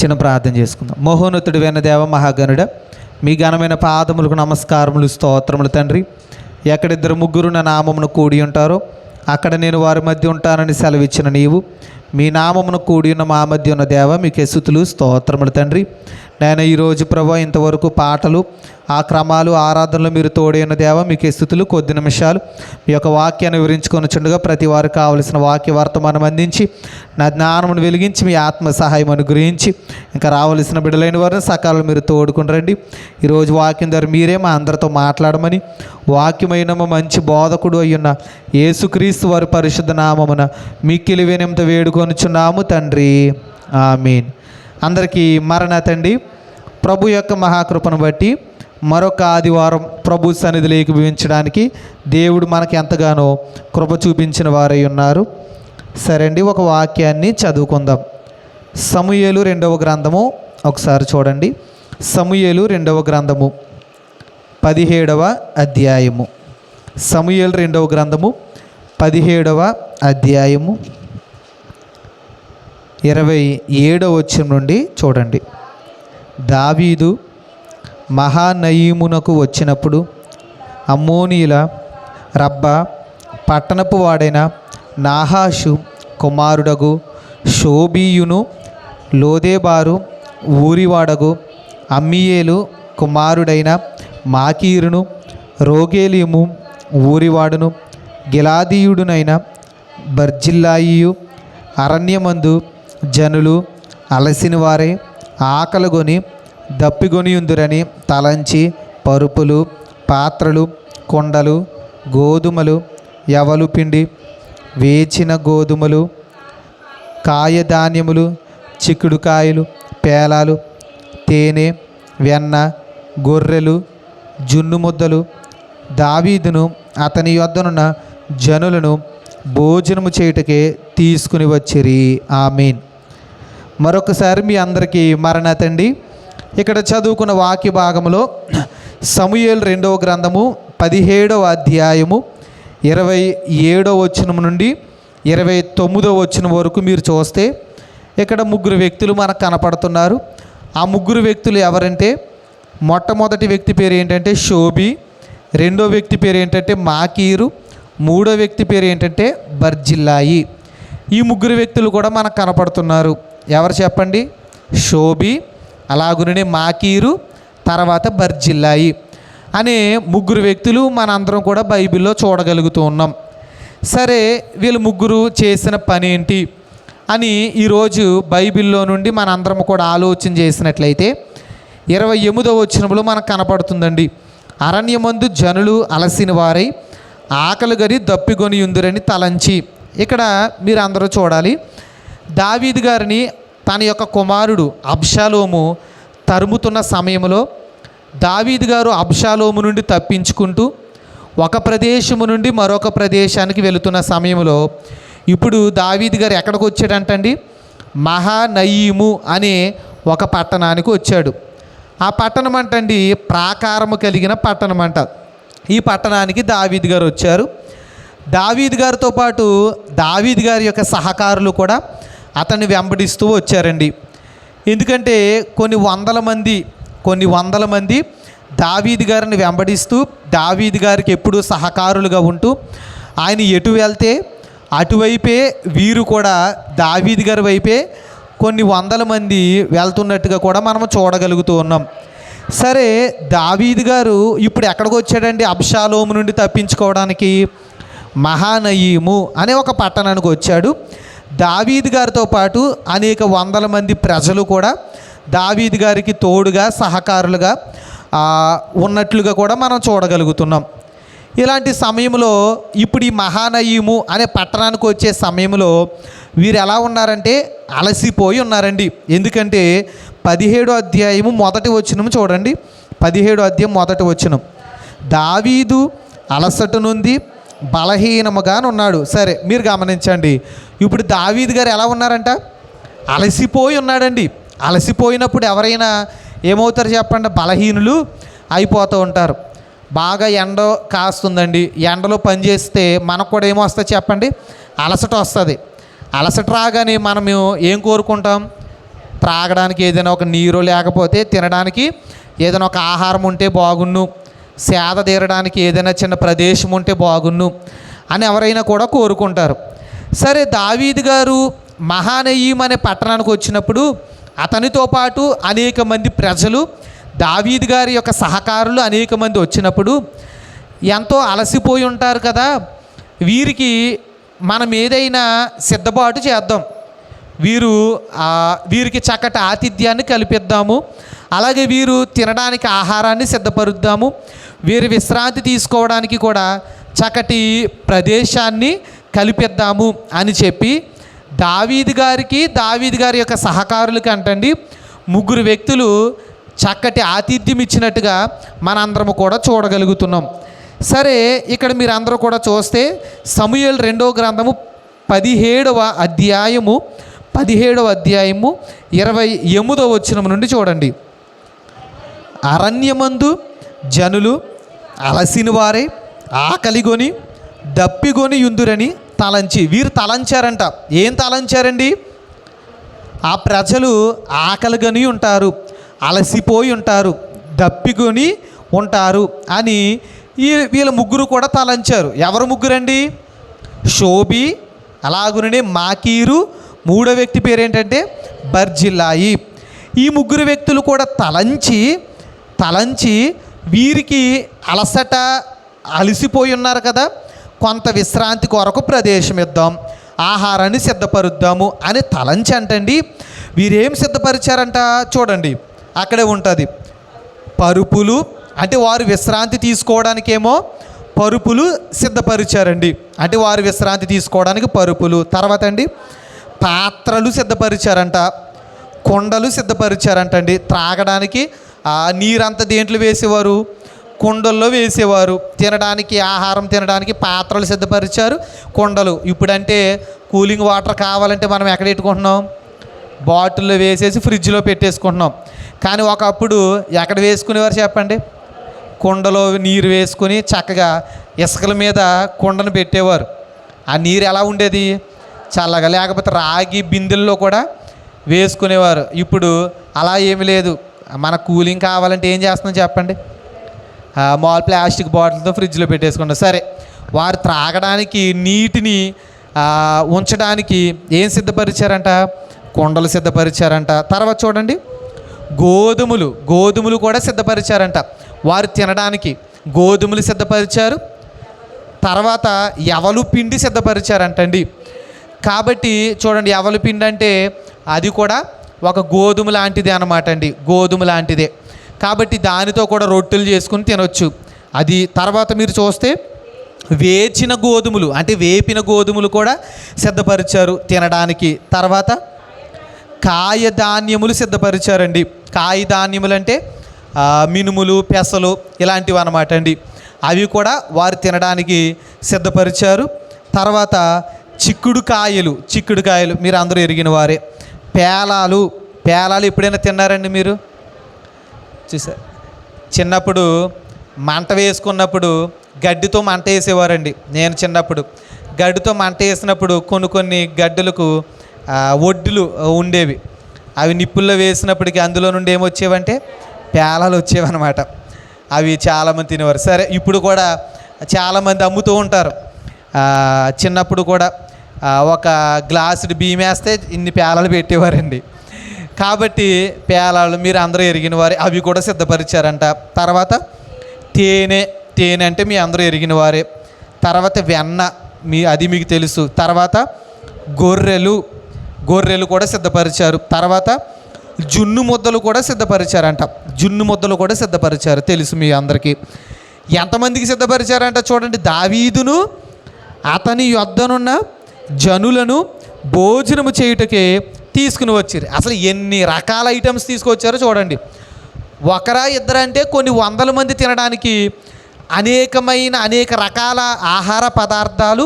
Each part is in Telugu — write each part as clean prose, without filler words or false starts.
చిన్న ప్రార్థన చేసుకుందాం. మహోన్నతుడైన దేవ మహాగణుడ, మీ ఘనమైన పాదములకు నమస్కారములు, స్తోత్రములు తండ్రి. ఎక్కడిద్దరు ముగ్గురు నా నామమును కూడి ఉంటారో అక్కడ నేను వారి మధ్య ఉంటానని సెలవిచ్చిన నీవు, మీ నామమును కూడి ఉన్న మా మధ్య ఉన్న దేవ, మీకే స్తుతులు స్తోత్రములు తండ్రి. నేను ఈరోజు ప్రభు ఇంతవరకు పాటలు, ఆ క్రమాలు, ఆరాధనలు మీరు తోడైన దేవ, మీకే స్తుతులు. కొద్ది నిమిషాలు మీ యొక్క వాక్యాన్ని వివరించుకొని చుండగా ప్రతి వారికి కావలసిన వాక్య వర్తమానం అందించి నా జ్ఞానమును వెలిగించి మీ ఆత్మ సహాయం అనుగ్రహించి ఇంకా రావలసిన బిడ్డలైన వారిని సకాలంలో మీరు తోడుకుని రండి. ఈరోజు వాక్యం ద్వారా మీరే మా అందరితో మాట్లాడమని వాక్యమైన మంచి బోధకుడు అయ్యున్న యేసుక్రీస్తు వారి పరిశుద్ధ నామమున మిక్కిలి వినయంతో వేడుకొనుచున్నాము తండ్రి, ఆమేన్. అందరికీ మరణాతండి. ప్రభు యొక్క మహాకృపను బట్టి మరొక ఆదివారం ప్రభు సన్నిధిలో ఏకీభవించడానికి దేవుడు మనకి ఎంతగానో కృప చూపించిన వారై ఉన్నారు. సరే అండి, ఒక వాక్యాన్ని చదువుకుందాం. సమూయేలు 2వ గ్రంథము ఒకసారి చూడండి. సమూయేలు 2వ గ్రంథము 17వ అధ్యాయము. సమూయేలు 2వ గ్రంథము 17వ అధ్యాయము 27వ వచనం నుండి చూడండి. దావీదు మహానయీమునకు వచ్చినప్పుడు అమ్మోనీయుల రబ్బా పట్టణపు వాడైన నాహాషు కుమారుడగు షోబీయును, లోదేబారు ఊరివాడగు అమ్మీయేలు కుమారుడైన మాకీరును, రోగేలీము ఊరివాడును, గిలాదీయుడునైన బర్జిల్లాయియు అరణ్యమందు జనులు అలసిన వారే ఆకలిగొని దప్పిగొని ఉందురని తలంచి పరుపులు, పాత్రలు, కొండలు, గోధుమలు, యవలు పిండి, వేచిన గోధుమలు, కాయధాన్యములు, చిక్కుడుకాయలు, పేలాలు, తేనె, వెన్న, గొర్రెలు, జున్ను ముద్దలు దావీదును అతని యొద్దనున్న జనులను భోజనము చేయుటకే తీసుకుని వచ్చిరి. ఆమేన్. మరొకసారి మీ అందరికీ మరణాతండి. ఇక్కడ చదువుకున్న వాక్య భాగంలో సమూయేలు 2వ గ్రంథము 17వ అధ్యాయము 27వ వచనం నుండి 29వ వచనం వరకు మీరు చూస్తే ఇక్కడ ముగ్గురు వ్యక్తులు మనకు కనపడుతున్నారు. ఆ ముగ్గురు వ్యక్తులు ఎవరంటే, మొట్టమొదటి వ్యక్తి పేరు ఏంటంటే షోబి, రెండో వ్యక్తి పేరు ఏంటంటే మాకీరు, మూడో వ్యక్తి పేరు ఏంటంటే బర్జిల్లాయి. ఈ ముగ్గురు వ్యక్తులు కూడా మనకు కనపడుతున్నారు. ఎవరు చెప్పండి? షోబి, అలాగునే మాకీరు, తర్వాత బర్జిల్లాయి అనే ముగ్గురు వ్యక్తులు మనందరం కూడా బైబిల్లో చూడగలుగుతూ ఉన్నాం. సరే, వీళ్ళు ముగ్గురు చేసిన పని ఏంటి అని ఈరోజు బైబిల్లో నుండి మనందరం కూడా ఆలోచన చేసినట్లయితే 28వ వచనంలో మనకు కనపడుతుందండి. అరణ్యమందు జనులు అలసిన వారై ఆకలిగొని దప్పిగొని ఉందిరని తలంచి. ఇక్కడ మీరు అందరూ చూడాలి, దావీదు గారిని తన యొక్క కుమారుడు అబ్షాలోము తరుముతున్న సమయంలో దావీదు గారు అబ్షాలోము నుండి తప్పించుకుంటూ ఒక ప్రదేశము నుండి మరొక ప్రదేశానికి వెళుతున్న సమయంలో ఇప్పుడు దావీదు గారు ఎక్కడికి వచ్చాడంటండి? మహానయీము అనే ఒక పట్టణానికి వచ్చాడు. ఆ పట్టణం అంటండి ప్రాకారము కలిగిన పట్టణం అంట. ఈ పట్టణానికి దావీదు గారు వచ్చారు. దావీదు గారితో పాటు దావీదు గారి యొక్క సహకారులు కూడా అతన్ని వెంబడిస్తూ వచ్చారండి. ఎందుకంటే కొన్ని వందల మంది దావీదు గారిని వెంబడిస్తూ దావీదు గారికి ఎప్పుడూ సహకారులుగా ఉంటూ ఆయన ఎటు వెళ్తే అటువైపే వీరు కూడా దావీదు గారి వైపే కొన్ని వందల మంది వెళ్తున్నట్టుగా కూడా మనం చూడగలుగుతూ ఉన్నాం. సరే, దావీదు గారు ఇప్పుడు ఎక్కడికి వచ్చాడండి? అబ్షాలోము నుండి తప్పించుకోవడానికి మహానయీము అనే ఒక పట్టణానికి వచ్చాడు. దావీదు గారితో పాటు అనేక వందల మంది ప్రజలు కూడా దావీదు గారికి తోడుగా సహకారులుగా ఉన్నట్లుగా కూడా మనం చూడగలుగుతున్నాం. ఇలాంటి సమయంలో ఇప్పుడు ఈ మహానయీము అనే పట్టణానికి వచ్చే సమయంలో వీరు ఎలా ఉన్నారంటే అలసిపోయి ఉన్నారండి. ఎందుకంటే 17వ అధ్యాయము 1వ వచనం చూడండి. 17వ అధ్యాయం 1వ వచనం, దావీదు అలసట నుండి బలహీనముగా ఉన్నాడు. సరే, మీరు గమనించండి, ఇప్పుడు దావీదు గారు ఎలా ఉన్నారంట? అలసిపోయి ఉన్నాడండి. అలసిపోయినప్పుడు ఎవరైనా ఏమవుతారు చెప్పండి? బలహీనులు అయిపోతూ ఉంటారు. బాగా ఎండ కాస్తుందండి, ఎండలో పనిచేస్తే మనకు కూడా ఏమొస్తుంది చెప్పండి? అలసట వస్తుంది. అలసట రాగానే మనం ఏం కోరుకుంటాం? త్రాగడానికి ఏదైనా ఒక నీరు, లేకపోతే తినడానికి ఏదైనా ఒక ఆహారం ఉంటే బాగున్ను, సేద తీరడానికి ఏదైనా చిన్న ప్రదేశం ఉంటే బాగున్ను అని ఎవరైనా కూడా కోరుకుంటారు. సరే, దావీదు గారు మహానయీం అనే పట్టణానికి వచ్చినప్పుడు అతనితో పాటు అనేక మంది ప్రజలు, దావీదు గారి యొక్క సహకారులు అనేక మంది వచ్చినప్పుడు ఎంతో అలసిపోయి ఉంటారు కదా, వీరికి మనం ఏదైనా సిద్ధపాటు చేద్దాం, వీరికి చక్కటి ఆతిథ్యాన్ని కల్పిద్దాము, అలాగే వీరు తినడానికి ఆహారాన్ని సిద్ధపరుద్దాము, వీరి విశ్రాంతి తీసుకోవడానికి కూడా చక్కటి ప్రదేశాన్ని కల్పిద్దాము అని చెప్పి దావీదు గారి యొక్క సహకారులకి అంటండి 3 వ్యక్తులు చక్కటి ఆతిథ్యం ఇచ్చినట్టుగా మనందరము కూడా చూడగలుగుతున్నాం. సరే, ఇక్కడ మీరు అందరూ కూడా చూస్తే సమూయేలు 2వ గ్రంథము 17వ అధ్యాయము 28వ వచనం నుండి చూడండి. అరణ్యమందు జనులు అలసిన వారే ఆకలిగొని దప్పిగొని యుందురని తలంచి, వీరు తలంచారంట. ఏం తలంచారండి? ఆ ప్రజలు ఆకలిగొని ఉంటారు, అలసిపోయి ఉంటారు, దప్పిగొని ఉంటారు అని వీళ్ళ 3 కూడా తలంచారు. ఎవరు 3 షోబి, అలాగునే మాకీరు, 3వ వ్యక్తి పేరు ఏంటంటే బర్జిల్లాయి. ఈ 3 వ్యక్తులు కూడా తలంచి వీరికి అలసిపోయి ఉన్నారు కదా, కొంత విశ్రాంతి కొరకు ప్రదేశం ఇద్దాం, ఆహారాన్ని సిద్ధపరుద్దాము అని తలంచి అంటండి. వీరేం సిద్ధపరిచారంట చూడండి, అక్కడే ఉంటుంది. పరుపులు, అంటే వారు విశ్రాంతి తీసుకోవడానికేమో పరుపులు సిద్ధపరిచారండి, అంటే వారు విశ్రాంతి తీసుకోవడానికి పరుపులు. తర్వాత అండి పాత్రలు సిద్ధపరిచారంట, కుండలు సిద్ధపరిచారంటండి. త్రాగడానికి నీరంతా దేంట్లో వేసేవారు? కుండల్లో వేసేవారు. తినడానికి, ఆహారం తినడానికి పాత్రలు సిద్ధపరిచారు, కుండలు. ఇప్పుడంటే కూలింగ్ వాటర్ కావాలంటే మనం ఎక్కడ పెట్టుకుంటున్నాం? బాటిల్లో వేసేసి ఫ్రిడ్జ్లో పెట్టేసుకుంటున్నాం. కానీ ఒకప్పుడు ఎక్కడ వేసుకునేవారు చెప్పండి? కుండలో నీరు వేసుకుని చక్కగా ఇసుకల మీద కుండను పెట్టేవారు. ఆ నీరు ఎలా ఉండేది? చల్లగా. లేకపోతే రాగి బిందెల్లో కూడా వేసుకునేవారు. ఇప్పుడు అలా ఏమి లేదు. మన కూలింగ్ కావాలంటే ఏం చేస్తున్నాం చెప్పండి? మామూలు ప్లాస్టిక్ బాటిల్తో ఫ్రిడ్జ్లో పెట్టేసుకుంటాం. సరే, వారు త్రాగడానికి నీటిని ఉంచడానికి ఏం సిద్ధపరిచారంట? కుండలు సిద్ధపరిచారంట. తర్వాత చూడండి, గోధుమలు కూడా సిద్ధపరిచారంట. వారు తినడానికి గోధుమలు సిద్ధపరిచారు. తర్వాత యవలు పిండి సిద్ధపరిచారంటండి. కాబట్టి చూడండి, యవలు పిండి అంటే అది కూడా ఒక గోధుమ లాంటిదే అన్నమాట అండి, గోధుమ లాంటిదే. కాబట్టి దానితో కూడా రొట్టెలు చేసుకుని తినొచ్చు అది. తర్వాత మీరు చూస్తే వేచిన గోధుమలు, అంటే వేపిన గోధుమలు కూడా సిద్ధపరిచారు తినడానికి. తర్వాత కాయధాన్యములు సిద్ధపరిచారండి. కాయధాన్యములు అంటే మినుములు, పెసలు ఇలాంటివి అన్నమాట అండి. అవి కూడా వారు తినడానికి సిద్ధపరిచారు. తర్వాత చిక్కుడుకాయలు మీరు అందరూ ఎరిగిన వారే. పేలాలు ఎప్పుడైనా తిన్నారండి మీరు? చూసారు, చిన్నప్పుడు మంట వేసుకున్నప్పుడు గడ్డితో మంట వేసేవారండి. నేను చిన్నప్పుడు గడ్డితో మంట వేసినప్పుడు కొన్ని గడ్డలకు ఒడ్డులు ఉండేవి. అవి నిప్పుల్లో వేసినప్పటికీ అందులో నుండి ఏమొచ్చేవంటే పేలాలు వచ్చేవన్నమాట. అవి చాలామంది తినేవారు. సరే, ఇప్పుడు కూడా చాలామంది అమ్ముతూ ఉంటారు. చిన్నప్పుడు కూడా ఒక గ్లాసుడు బియ్యం వేస్తే ఇన్ని పేలాలు పెట్టేవారండి. కాబట్టి పేలాలు మీరు అందరూ ఎరిగిన వారే, అవి కూడా సిద్ధపరిచారంట. తర్వాత తేనె అంటే మీ అందరూ ఎరిగిన వారే. తర్వాత వెన్న, అది మీకు తెలుసు. తర్వాత గొర్రెలు కూడా సిద్ధపరిచారు. తర్వాత జున్ను ముద్దలు కూడా సిద్ధపరిచారంట. తెలుసు మీ అందరికీ. ఎంతమందికి సిద్ధపరిచారంట చూడండి, దావీదును అతని యొద్దనున్న జనులను భోజనము చేయుటకే తీసుకుని వచ్చారు. అసలు ఎన్ని రకాల ఐటమ్స్ తీసుకొచ్చారో చూడండి. ఒకరా ఇద్దరంటే కొన్ని వందల మంది తినడానికి అనేక రకాల ఆహార పదార్థాలు,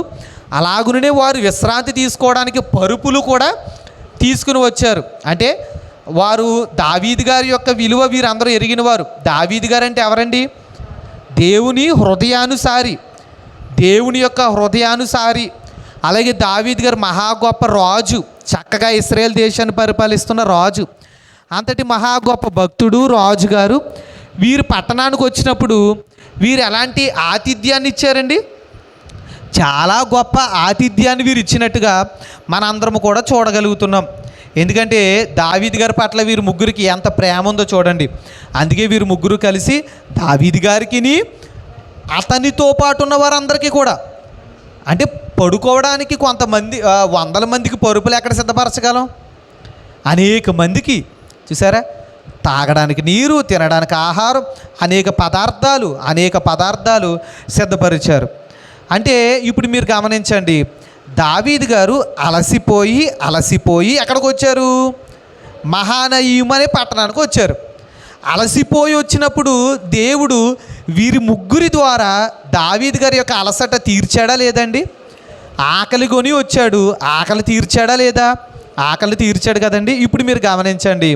అలాగునే వారు విశ్రాంతి తీసుకోవడానికి పరుపులు కూడా తీసుకుని వచ్చారు. అంటే వారు దావీదు గారి యొక్క విలువ వీరందరూ ఎరిగిన వారు. దావీదు గారు అంటే ఎవరండి? దేవుని యొక్క హృదయానుసారి. అలాగే దావీదు గారు మహా గొప్ప రాజు, చక్కగా ఇశ్రాయేల్ దేశాన్ని పరిపాలిస్తున్న రాజు. అంతటి మహా గొప్ప భక్తుడు రాజుగారు వీరు పట్టణానికి వచ్చినప్పుడు వీరు ఎలాంటి ఆతిథ్యాన్ని ఇచ్చారండి? చాలా గొప్ప ఆతిథ్యాన్ని వీరు ఇచ్చినట్టుగా మనందరం కూడా చూడగలుగుతున్నాం. ఎందుకంటే దావీదు గారి పట్ల వీరు ముగ్గురికి ఎంత ప్రేమ ఉందో చూడండి. అందుకే వీరు ముగ్గురు కలిసి దావీదు గారికి అతనితో పాటు ఉన్న వారందరికీ కూడా, అంటే పడుకోవడానికి కొంతమంది వందల మందికి పరుపులు ఎక్కడ సిద్ధపరచగలం? అనేక మందికి చూసారా, తాగడానికి నీరు, తినడానికి ఆహారం, అనేక పదార్థాలు సిద్ధపరిచారు. అంటే ఇప్పుడు మీరు గమనించండి, దావీదు గారు అలసిపోయి ఎక్కడికి వచ్చారు? మహానయీం అనే పట్టణానికి వచ్చారు. అలసిపోయి వచ్చినప్పుడు దేవుడు వీరి ముగ్గురి ద్వారా దావీదు గారి యొక్క అలసట తీర్చాడా లేదండి? ఆకలి కొని వచ్చాడు, ఆకలి తీర్చాడా లేదా? ఆకలి తీర్చాడు కదండి. ఇప్పుడు మీరు గమనించండి,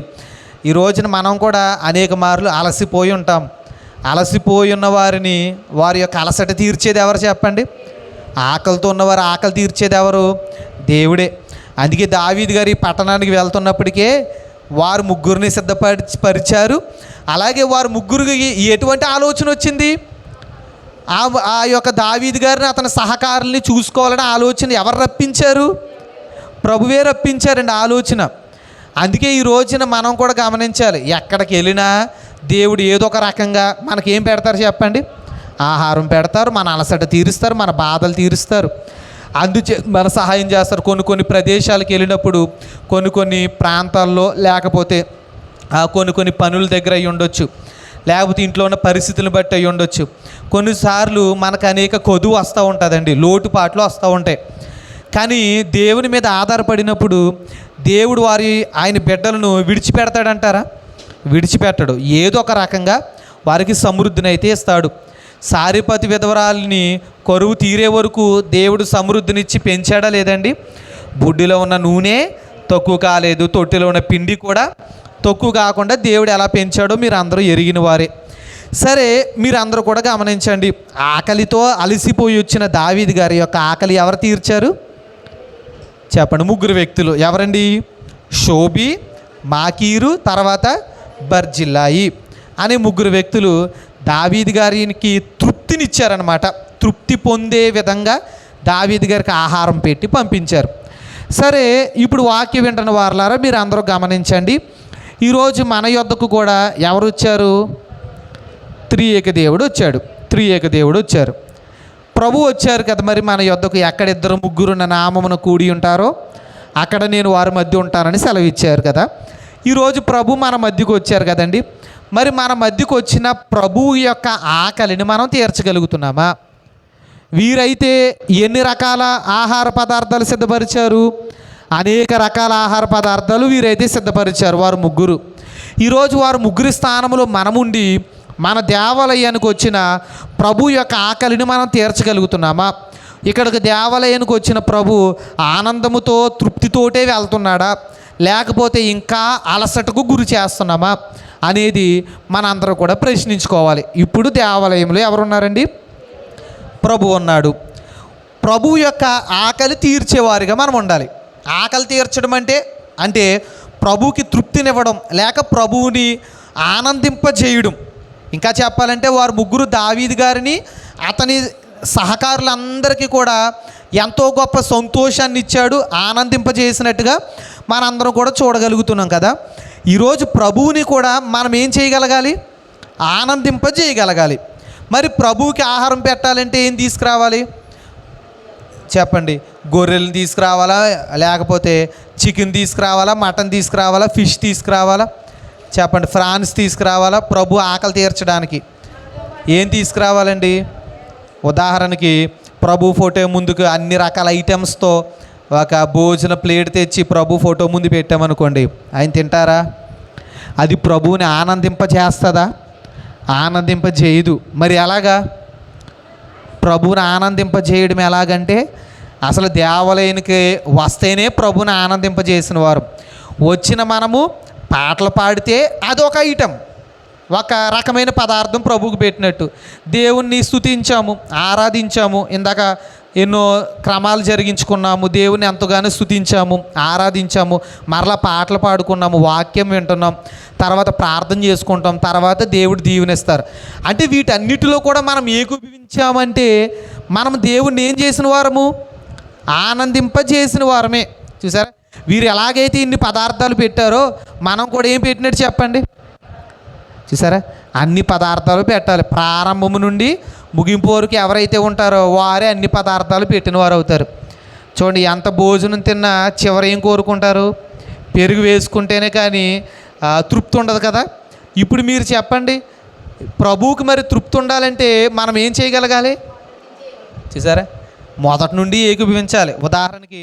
ఈ రోజున మనం కూడా అనేక మార్లు అలసిపోయి ఉంటాం. అలసిపోయి ఉన్న వారిని, వారి యొక్క అలసట తీర్చేది ఎవరు చెప్పండి? ఆకలితో ఉన్నవారు ఆకలి తీర్చేది ఎవరు? దేవుడే. అందుకే దావీదు గారి పట్టణానికి వెళ్తున్నప్పటికే వారు ముగ్గురిని సిద్ధపరిచారు. అలాగే వారు ముగ్గురికి ఎటువంటి ఆలోచన వచ్చింది? ఆ యొక్క దావీదు గారిని, అతని సహకారుల్ని చూసుకోవాలని ఆలోచన ఎవరు రప్పించారు? ప్రభువే రప్పించారండి ఆలోచన. అందుకే ఈ రోజున మనం కూడా గమనించాలి, ఎక్కడికి వెళ్ళినా దేవుడు ఏదో ఒక రకంగా మనకేం పెడతారు చెప్పండి? ఆహారం పెడతారు, మన అలసట తీరుస్తారు, మన బాధలు తీరుస్తారు, అందుచే మన సహాయం చేస్తారు. కొన్ని ప్రదేశాలకు వెళ్ళినప్పుడు కొన్ని ప్రాంతాల్లో, లేకపోతే కొన్ని పనుల దగ్గర అయ్యి ఉండొచ్చు, లేకపోతే ఇంట్లో ఉన్న పరిస్థితులను బట్టి అయ్యి ఉండొచ్చు. కొన్నిసార్లు మనకు అనేక కొదువు వస్తూ ఉంటుందండి, లోటుపాట్లు వస్తూ ఉంటాయి. కానీ దేవుని మీద ఆధారపడినప్పుడు దేవుడు ఆయన బిడ్డలను విడిచిపెడతాడంటారా? విడిచిపెట్టడు. ఏదో ఒక రకంగా వారికి సమృద్ధిని అయితే ఇస్తాడు. సారిపతి విధవరాల్ని కరువు తీరే వరకు దేవుడు సమృద్ధినిచ్చి పెంచాడా లేదండి? బుడ్డిలో ఉన్న నూనె తక్కువ కాలేదు, తొట్టిలో ఉన్న పిండి కూడా తక్కువ కాకుండా దేవుడు ఎలా పెంచాడో మీరు అందరూ ఎరిగిన వారే. సరే, మీరందరూ కూడా గమనించండి, ఆకలితో అలసిపోయి వచ్చిన దావీదు గారి యొక్క ఆకలి ఎవరు తీర్చారు చెప్పండి? ముగ్గురు వ్యక్తులు. ఎవరండి? షోబి, మాకీరు, తర్వాత బర్జిల్లాయి అనే ముగ్గురు వ్యక్తులు దావీదు గారికి తృప్తినిచ్చారనమాట. తృప్తి పొందే విధంగా దావీదు గారికి ఆహారం పెట్టి పంపించారు. సరే, ఇప్పుడు వాక్యం వింటున్న వారలారా మీరు అందరూ గమనించండి, ఈరోజు మన యొద్దకు కూడా ఎవరు వచ్చారు? త్రియేక దేవుడు వచ్చారు. ప్రభు వచ్చారు కదా. మరి మన యొద్దకు ఎక్కడ ఇద్దరు ముగ్గురు నా నామమున కూడి ఉంటారో అక్కడ నేను వారి మధ్య ఉంటానని సెలవు ఇచ్చారు కదా. ఈరోజు ప్రభు మన మధ్యకు వచ్చారు కదండి. మరి మన మధ్యకు వచ్చిన ప్రభువు యొక్క ఆకలిని మనం తీర్చగలుగుతున్నామా? వీరైతే ఎన్ని రకాల ఆహార పదార్థాలు సిద్ధపరిచారు? అనేక రకాల ఆహార పదార్థాలు వీరైతే సిద్ధపరిచారు వారు ముగ్గురు. ఈరోజు వారు ముగ్గురి స్థానంలో మనముండి మన దేవాలయానికి వచ్చిన ప్రభు యొక్క ఆకలిని మనం తీర్చగలుగుతున్నామా? ఇక్కడికి దేవాలయానికి వచ్చిన ప్రభు ఆనందముతో తృప్తితోటే వెళ్తున్నాడా, లేకపోతే ఇంకా అలసటకు గురి చేస్తున్నామా అనేది మనందరూ కూడా ప్రశ్నించుకోవాలి. ఇప్పుడు దేవాలయంలో ఎవరున్నారండి? ప్రభు ఉన్నాడు. ప్రభు యొక్క ఆకలి తీర్చేవారిగా మనం ఉండాలి. ఆకలి తీర్చడం అంటే ప్రభువుకి తృప్తినివ్వడం, లేక ప్రభువుని ఆనందింపజేయడం. ఇంకా చెప్పాలంటే వారు ముగ్గురు దావీదు గారిని, అతని సహకారులందరికీ కూడా ఎంతో గొప్ప సంతోషాన్ని ఇచ్చాడు, ఆనందింపజేసినట్టుగా మనందరం కూడా చూడగలుగుతున్నాం కదా. ఈరోజు ప్రభువుని కూడా మనం ఏం చేయగలగాలి? ఆనందింపజేయగలగాలి. మరి ప్రభువుకి ఆహారం పెట్టాలంటే ఏం తీసుకురావాలి చెప్పండి? గొర్రెలను తీసుకురావాలా, లేకపోతే చికెన్ తీసుకురావాలా, మటన్ తీసుకురావాలా, ఫిష్ తీసుకురావాలా చెప్పండి? ఫ్రాన్స్ తీసుకురావాలా? ప్రభు ఆకలి తీర్చడానికి ఏం తీసుకురావాలండి? ఉదాహరణకి ప్రభు ఫోటో ముందుకు అన్ని రకాల ఐటమ్స్తో ఒక భోజన ప్లేట్ తెచ్చి ప్రభు ఫోటో ముందు పెట్టామనుకోండి, ఆయన తింటారా? అది ప్రభువుని ఆనందింపజేస్తుందా? ఆనందింపజేయదు. మరి ఎలాగా? ప్రభువుని ఆనందింపజేయడం ఎలాగంటే, అసలు దేవాలయానికి వస్తేనే ప్రభువుని ఆనందింపజేసిన వారు. వచ్చిన మనము పాటలు పాడితే అదొక ఐటెం, ఒక రకమైన పదార్థం ప్రభువుకు పెట్టినట్టు. దేవుణ్ణి స్తుతించాము, ఆరాధించాము, ఇందాక ఎన్నో క్రమాలు జరిగించుకున్నాము, దేవుని ఎంతగానో స్తుతించాము, ఆరాధించాము, మరలా పాటలు పాడుకున్నాము, వాక్యం వింటున్నాం, తర్వాత ప్రార్థన చేసుకుంటాం, తర్వాత దేవుడు దీవెనిస్తారు. అంటే వీటన్నిటిలో కూడా మనం ఏకీభవించామంటే మనం దేవుణ్ణి ఏం చేసిన వారము? ఆనందింపజేసిన వారమే. చూసారా, వీరు ఎలాగైతే ఇన్ని పదార్థాలు పెట్టారో మనం కూడా ఏం పెట్టినట్టు చెప్పండి. చూసారా, అన్ని పదార్థాలు పెట్టాలి. ప్రారంభము నుండి ముగింపు వరకు ఎవరైతే ఉంటారో వారే అన్ని పదార్థాలు పెట్టిన వారు అవుతారు. చూడండి, ఎంత భోజనం తిన్నా చివరి ఏం కోరుకుంటారు? పెరుగు వేసుకుంటేనే కానీ తృప్తి ఉండదు కదా. ఇప్పుడు మీరు చెప్పండి, ప్రభువుకి మరి తృప్తి ఉండాలంటే మనం ఏం చేయగలగాలి? చూసారా, మొదటి నుండి ఏకీభవించాలి. ఉదాహరణకి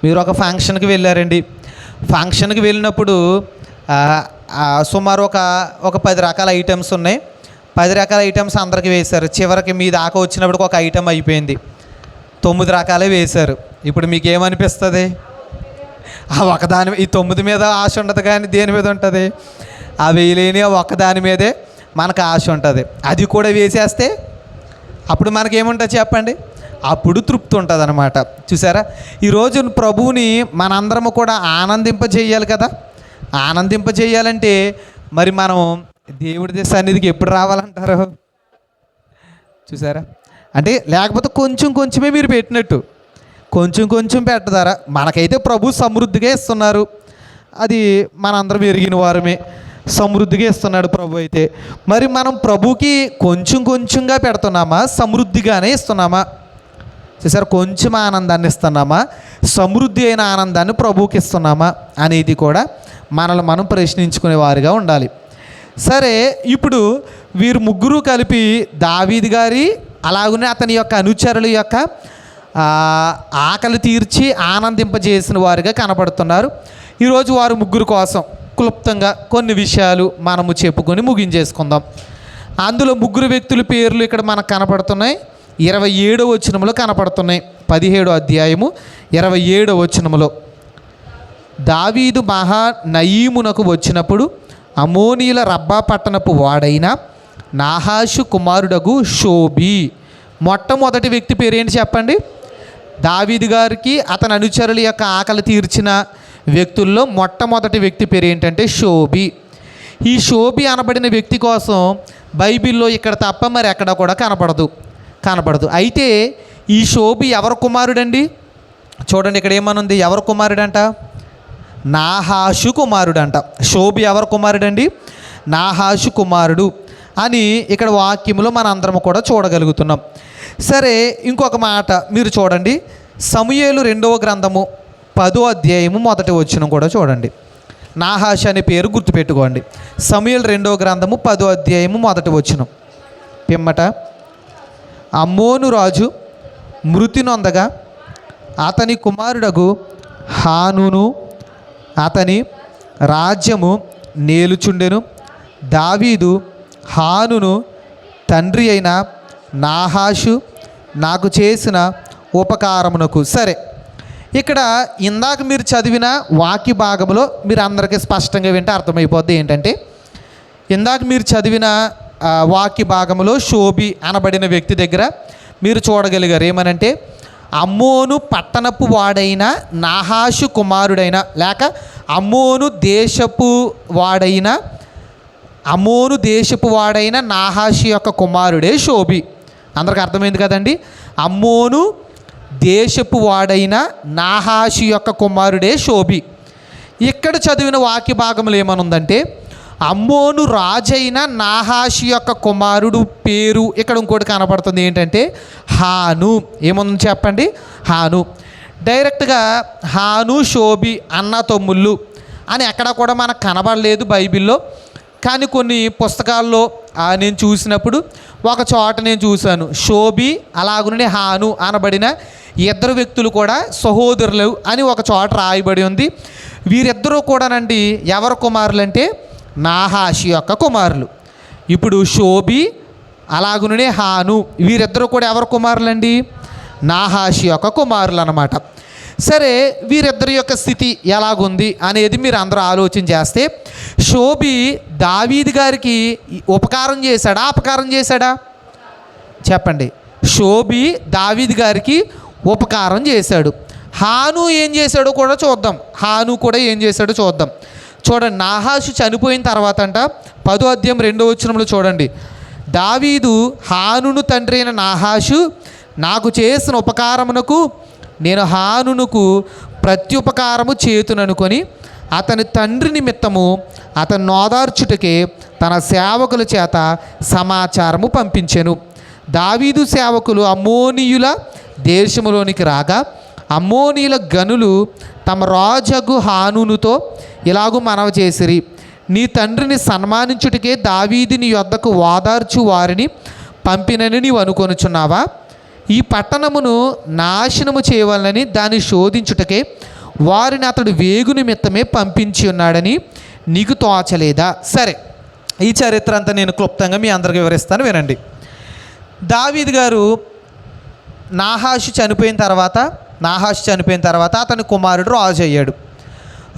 మీరు ఒక ఫంక్షన్కి వెళ్ళారండి. ఫంక్షన్కి వెళ్ళినప్పుడు సుమారు ఒక 10 రకాల ఐటమ్స్ ఉన్నాయి. 10 రకాల ఐటమ్స్ అందరికి వేశారు. చివరికి మీ దాకా వచ్చినప్పుడు ఒక ఐటమ్ అయిపోయింది, 9 రకాలే వేశారు. ఇప్పుడు మీకు ఏమనిపిస్తుంది? ఆ ఒకదాని ఈ 9 మీద ఆశ ఉండదు, కానీ దేని మీద ఉంటుంది? ఆ వేయలేని ఒక్కదాని మీదే మనకు ఆశ ఉంటుంది. అది కూడా వేసేస్తే అప్పుడు మనకేముంటుంది చెప్పండి? అప్పుడు తృప్తి ఉంటుంది అన్నమాట. చూసారా, ఈరోజు ప్రభువుని మనందరము కూడా ఆనందింపజేయాలి కదా. ఆనందింపజేయాలంటే మరి మనం దేవుడి సన్నిధికి ఎప్పుడు రావాలంటారు? చూసారా, అంటే లేకపోతే కొంచెం కొంచెమే మీరు పెట్టినట్టు, కొంచెం కొంచెం పెట్టదారా. మనకైతే ప్రభు సమృద్ధిగా ఇస్తున్నారు, అది మనందరం ఎరిగిన వారమే. సమృద్ధిగా ఇస్తున్నాడు ప్రభు. అయితే మరి మనం ప్రభుకి కొంచెం కొంచెంగా పెడుతున్నామా, సమృద్ధిగానే ఇస్తున్నామా? చూసారు, కొంచెం ఆనందాన్ని ఇస్తున్నామా, సమృద్ధి అయిన ఆనందాన్ని ప్రభువుకి ఇస్తున్నామా అనేది కూడా మనల్ని మనం ప్రశ్నించుకునే వారిగా ఉండాలి. సరే, ఇప్పుడు వీరు ముగ్గురు కలిపి దావీదు గారి అలాగనే అతని యొక్క అనుచరుల యొక్క ఆకలి తీర్చి ఆనందింపజేసిన వారిగా కనపడుతున్నారు. ఈరోజు వారు ముగ్గురు కోసం క్లుప్తంగా కొన్ని విషయాలు మనము చెప్పుకొని ముగించేసుకుందాం. అందులో ముగ్గురు వ్యక్తుల పేర్లు ఇక్కడ మనకు కనపడుతున్నాయి. 27వ వచనంలో కనపడుతున్నాయి. 17వ అధ్యాయము 27వ వచనంలో, దావీదు మహానయీమునకు వచ్చినప్పుడు అమోనీయుల రబ్బా పట్టణపు వాడైన నాహాషు కుమారుడగు షోబి. మొట్టమొదటి వ్యక్తి పేరు ఏంటి చెప్పండి? దావీదు గారికి అతని అనుచరుల యొక్క ఆకలి తీర్చిన వ్యక్తుల్లో మొట్టమొదటి వ్యక్తి పేరు ఏంటంటే షోబి. ఈ షోబి అనబడిన వ్యక్తి కోసం బైబిల్లో ఇక్కడ తప్ప మరి ఎక్కడ కూడా కనపడదు. అయితే ఈ షోబి ఎవరి కుమారుడండి? చూడండి, ఇక్కడ ఏమనుంది? ఎవరి కుమారుడంట? నాహాషు కుమారుడంట. షోబి ఎవరి కుమారుడండి? నాహాషు కుమారుడు అని ఇక్కడ వాక్యంలో మన అందరం కూడా చూడగలుగుతున్నాం. సరే, ఇంకొక మాట మీరు చూడండి, సమూయేలు 2వ గ్రంథము 10వ అధ్యాయము 1వ వచనం కూడా చూడండి. నాహాష్ అనే పేరు గుర్తుపెట్టుకోండి. సమూయేలు 2వ గ్రంథము 10వ అధ్యాయము 1వ వచనం. పిమ్మట అమ్మోను రాజు మృతి నొందగా అతని కుమారుడగు హానును అతని రాజ్యము నేలుచుండెను. దావీదు హానును తండ్రి అయిన నాహాషు నాకు చేసిన ఉపకారమునకు. సరే, ఇక్కడ ఇందాక మీరు చదివిన వాక్య భాగంలో మీరు అందరికీ స్పష్టంగా వింటే అర్థమైపోద్ది. ఏంటంటే, ఇందాక మీరు చదివిన వాక్య భాగంలో షోబి అనబడిన వ్యక్తి దగ్గర మీరు చూడగలిగారు ఏమనంటే, అమ్మోను పట్టణపు వాడైన నాహాషు కుమారుడైన, లేక అమ్మోను దేశపు వాడైన నాహాషు యొక్క కుమారుడే షోబి. అందరికి అర్థమైంది కదండి? అమ్మోను దేశపు వాడైన నాహాషు యొక్క కుమారుడే షోబి. ఇక్కడ చదివిన వాక్య భాగంలో ఏమనుందంటే, అమ్మోను రాజైన నాహాషు యొక్క కుమారుడు పేరు ఇక్కడ ఇంకోటి కనపడుతుంది. ఏంటంటే హాను. ఏముంది చెప్పండి? హాను. డైరెక్ట్గా హాను షోబి అన్న తమ్ముళ్ళు అని ఎక్కడ కూడా మనకు కనబడలేదు బైబిల్లో. కానీ కొన్ని పుస్తకాల్లో నేను చూసినప్పుడు ఒక చోట నేను చూశాను, షోబి అలాగనే హాను అనబడిన ఇద్దరు వ్యక్తులు కూడా సహోదరులు అని ఒక చోట రాయబడి ఉంది. వీరిద్దరూ కూడానండి ఎవరి కుమారులు అంటే నాహాషు యొక్క కుమారులు. ఇప్పుడు షోబి అలాగనే హాను వీరిద్దరూ కూడా ఎవరి కుమారులండి? నాహాషు యొక్క కుమారులు అన్నమాట. సరే, వీరిద్దరి యొక్క స్థితి ఎలాగుంది అనేది మీరు అందరూ ఆలోచన చేస్తే, షోబి దావీదు గారికి ఉపకారం చేశాడా, అపకారం చేశాడా? చెప్పండి. షోబి దావీదు గారికి ఉపకారం చేశాడు. హాను ఏం చేశాడో కూడా చూద్దాం. హాను కూడా ఏం చేశాడో చూద్దాం. చూడండి, నాహాషు చనిపోయిన తర్వాత అంట 10వ అధ్యాయం 2వ వచనంలో చూడండి, దావీదు హానును తండ్రి అయిన నాహాషు నాకు చేసిన ఉపకారమునకు నేను హానునకు ప్రత్యుపకారము చేతుననుకొని అతని తండ్రి నిమిత్తము అతను నోదార్చుటకే తన సేవకుల చేత సమాచారము పంపించెను. దావీదు సేవకులు అమ్మోనీయుల దేశములోనికి రాగా అమ్మోనీయుల గనులు తమ రాజగు హానునుతో ఇలాగూ మనవి చేసిరి, నీ తండ్రిని సన్మానించుటకే దావీదుని యొద్దకు ఓదార్చు వారిని పంపినని నీవు అనుకొనుచున్నావా? ఈ పట్టణమును నాశనము చేయవాలని దాన్ని శోధించుటకే వారిని అతడు వేగు నిమిత్తమే పంపించి ఉన్నాడని నీకు తోచలేదా? సరే, ఈ చరిత్ర అంతా నేను క్లుప్తంగా మీ అందరికీ వివరిస్తాను, వినండి. దావీదు గారు నాహాషు చనిపోయిన తర్వాత అతని కుమారుడు రాజు అయ్యాడు.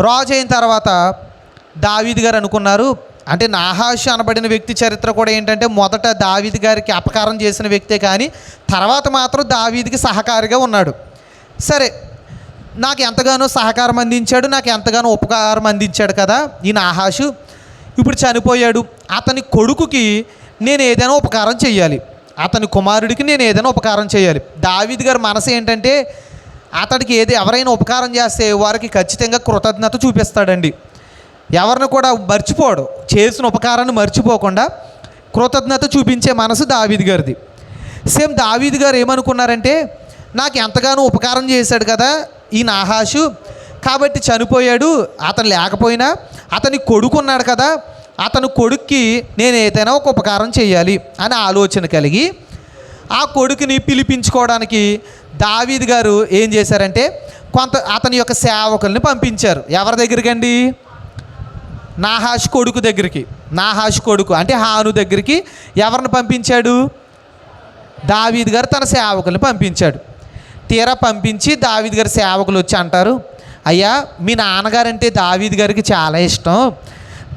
రాజు అయిన తర్వాత దావీదు గారు అనుకున్నారు, అంటే నాహాషు అనబడిన వ్యక్తి చరిత్ర కూడా ఏంటంటే మొదట దావీదు గారికి అపకారం చేసిన వ్యక్తే, కానీ తర్వాత మాత్రం దావీదుకి సహకారిగా ఉన్నాడు. సరే, నాకు ఎంతగానో సహకారం అందించాడు, నాకు ఎంతగానో ఉపకారం అందించాడు కదా ఈ నాహాషు. ఇప్పుడు చనిపోయాడు. అతని కొడుకుకి నేను ఏదైనా ఉపకారం చేయాలి, అతని కుమారుడికి నేను ఏదైనా ఉపకారం చేయాలి. దావీదు గారి మనసు ఏంటంటే అతడికి ఎవరైనా ఉపకారం చేస్తే వారికి ఖచ్చితంగా కృతజ్ఞత చూపిస్తాడండి. ఎవరిని కూడా మర్చిపోడు, చేసిన ఉపకారాన్ని మర్చిపోకుండా కృతజ్ఞత చూపించే మనసు దావీదు గారిది. సేమ్ దావీదు గారు ఏమనుకున్నారంటే, నాకు ఎంతగానో ఉపకారం చేశాడు కదా ఈ నాహాషు, కాబట్టి చనిపోయాడు, అతను లేకపోయినా అతని కొడుకు ఉన్నాడు కదా, అతని కొడుక్కి నేను ఏదైనా ఒక ఉపకారం చేయాలి అని ఆలోచన కలిగి ఆ కొడుకుని పిలిపించుకోవడానికి దావీదు గారు ఏం చేశారంటే అతని యొక్క సేవకుల్ని పంపించారు. ఎవరి దగ్గరికి అండి? నాహాషు కొడుకు దగ్గరికి. నాహాషు కొడుకు అంటే హాను దగ్గరికి ఎవరిని పంపించాడు? దావీదు గారు తన సేవకుల్ని పంపించాడు. తీరా పంపించి దావీదు గారి సేవకులు వచ్చి అంటారు, అయ్యా మీ నాన్నగారంటే దావీదు గారికి చాలా ఇష్టం,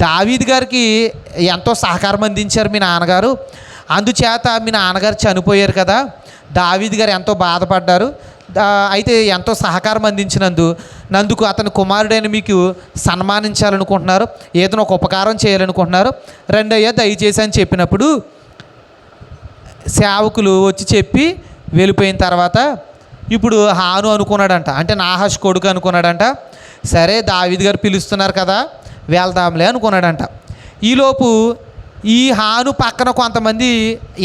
దావీదు గారికి ఎంతో సహకారం అందించారు మీ నాన్నగారు, అందుచేత మీ నాన్నగారు చనిపోయారు కదా, దావీదు గారు ఎంతో బాధపడ్డారు, అయితే ఎంతో సహకారం అందించినందుకు అతని కుమారుడైన మీకు సన్మానించాలనుకుంటున్నారు, ఏదైనా ఒక ఉపకారం చేయాలనుకుంటున్నారు, రెండయ్యా దయచేసి అని చెప్పినప్పుడు సేవకులు వచ్చి చెప్పి వెళ్ళిపోయిన తర్వాత ఇప్పుడు హాను అనుకున్నాడంట, అంటే నాహాషు కొడుకు అనుకున్నాడంట, సరే దావీదు గారు పిలుస్తున్నారు కదా వెళ్దాంలే అనుకున్నాడంట. ఈలోపు ఈ హాను పక్కన కొంతమంది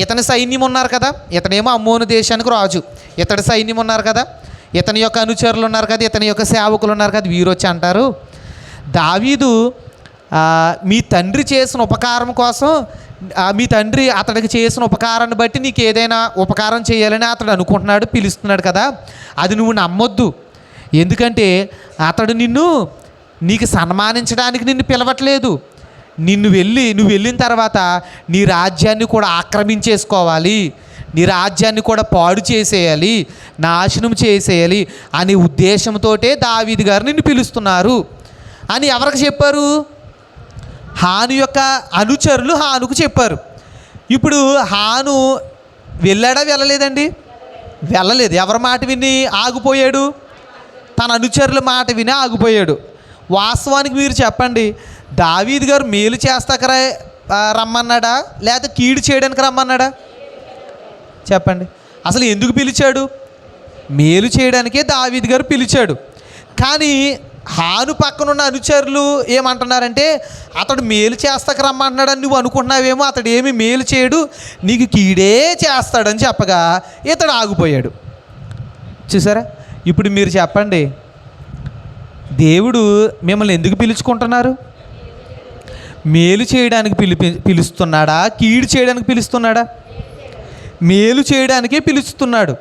ఇతని సైన్యం ఉన్నారు కదా, ఇతనేమో అమ్మోను దేశానికి రాజు, ఇతడి సైన్యం ఉన్నారు కదా, ఇతని యొక్క అనుచరులు ఉన్నారు కదా, ఇతని యొక్క సేవకులు ఉన్నారు కదా, వీరు వచ్చి అంటారు, దావీదు మీ తండ్రి చేసిన ఉపకారం కోసం, మీ తండ్రి అతడికి చేసిన ఉపకారాన్ని బట్టి నీకు ఏదైనా ఉపకారం చేయాలని అతడు అనుకుంటున్నాడు, పిలుస్తున్నాడు కదా, అది నువ్వు నమ్మొద్దు, ఎందుకంటే అతడు నీకు సన్మానించడానికి నిన్ను పిలవట్లేదు, నువ్వు వెళ్ళిన తర్వాత నీ రాజ్యాన్ని కూడా ఆక్రమించేసుకోవాలి, నీ రాజ్యాన్ని కూడా పాడు చేసేయాలి, నాశనం చేసేయాలి అనే ఉద్దేశంతో దావీదు గారు నిన్ను పిలుస్తున్నారు అని ఎవరికి చెప్పారు? హాను యొక్క అనుచరులు హానుకు చెప్పారు. ఇప్పుడు హాను వెళ్ళాడా వెళ్ళలేదండి? వెళ్ళలేదు. ఎవరి మాట విని ఆగిపోయాడు? తన అనుచరుల మాట విని ఆగిపోయాడు. వాస్తవానికి మీరు చెప్పండి, దావీదు గారు మేలు చేస్తాక రమ్మన్నాడా లేదా కీడు చేయడానికి రమ్మన్నాడా? చెప్పండి. అసలు ఎందుకు పిలిచాడు? మేలు చేయడానికే దావీదు గారు పిలిచాడు. కానీ హాను పక్కనున్న అనుచరులు ఏమంటున్నారంటే, అతడు మేలు చేస్తాక రమ్మంటున్నాడని నువ్వు అనుకుంటున్నావేమో, అతడు ఏమి మేలు చేయడు, నీకు కీడే చేస్తాడని చెప్పగా ఇతడు ఆగిపోయాడు. చూసారా? ఇప్పుడు మీరు చెప్పండి, దేవుడు మిమ్మల్ని ఎందుకు పిలుచుకుంటున్నారు? మేలు చేయడానికి పిలుస్తున్నాడా, కీడు చేయడానికి పిలుస్తున్నాడా? మేలు చేయడానికే పిలుస్తున్నాడు,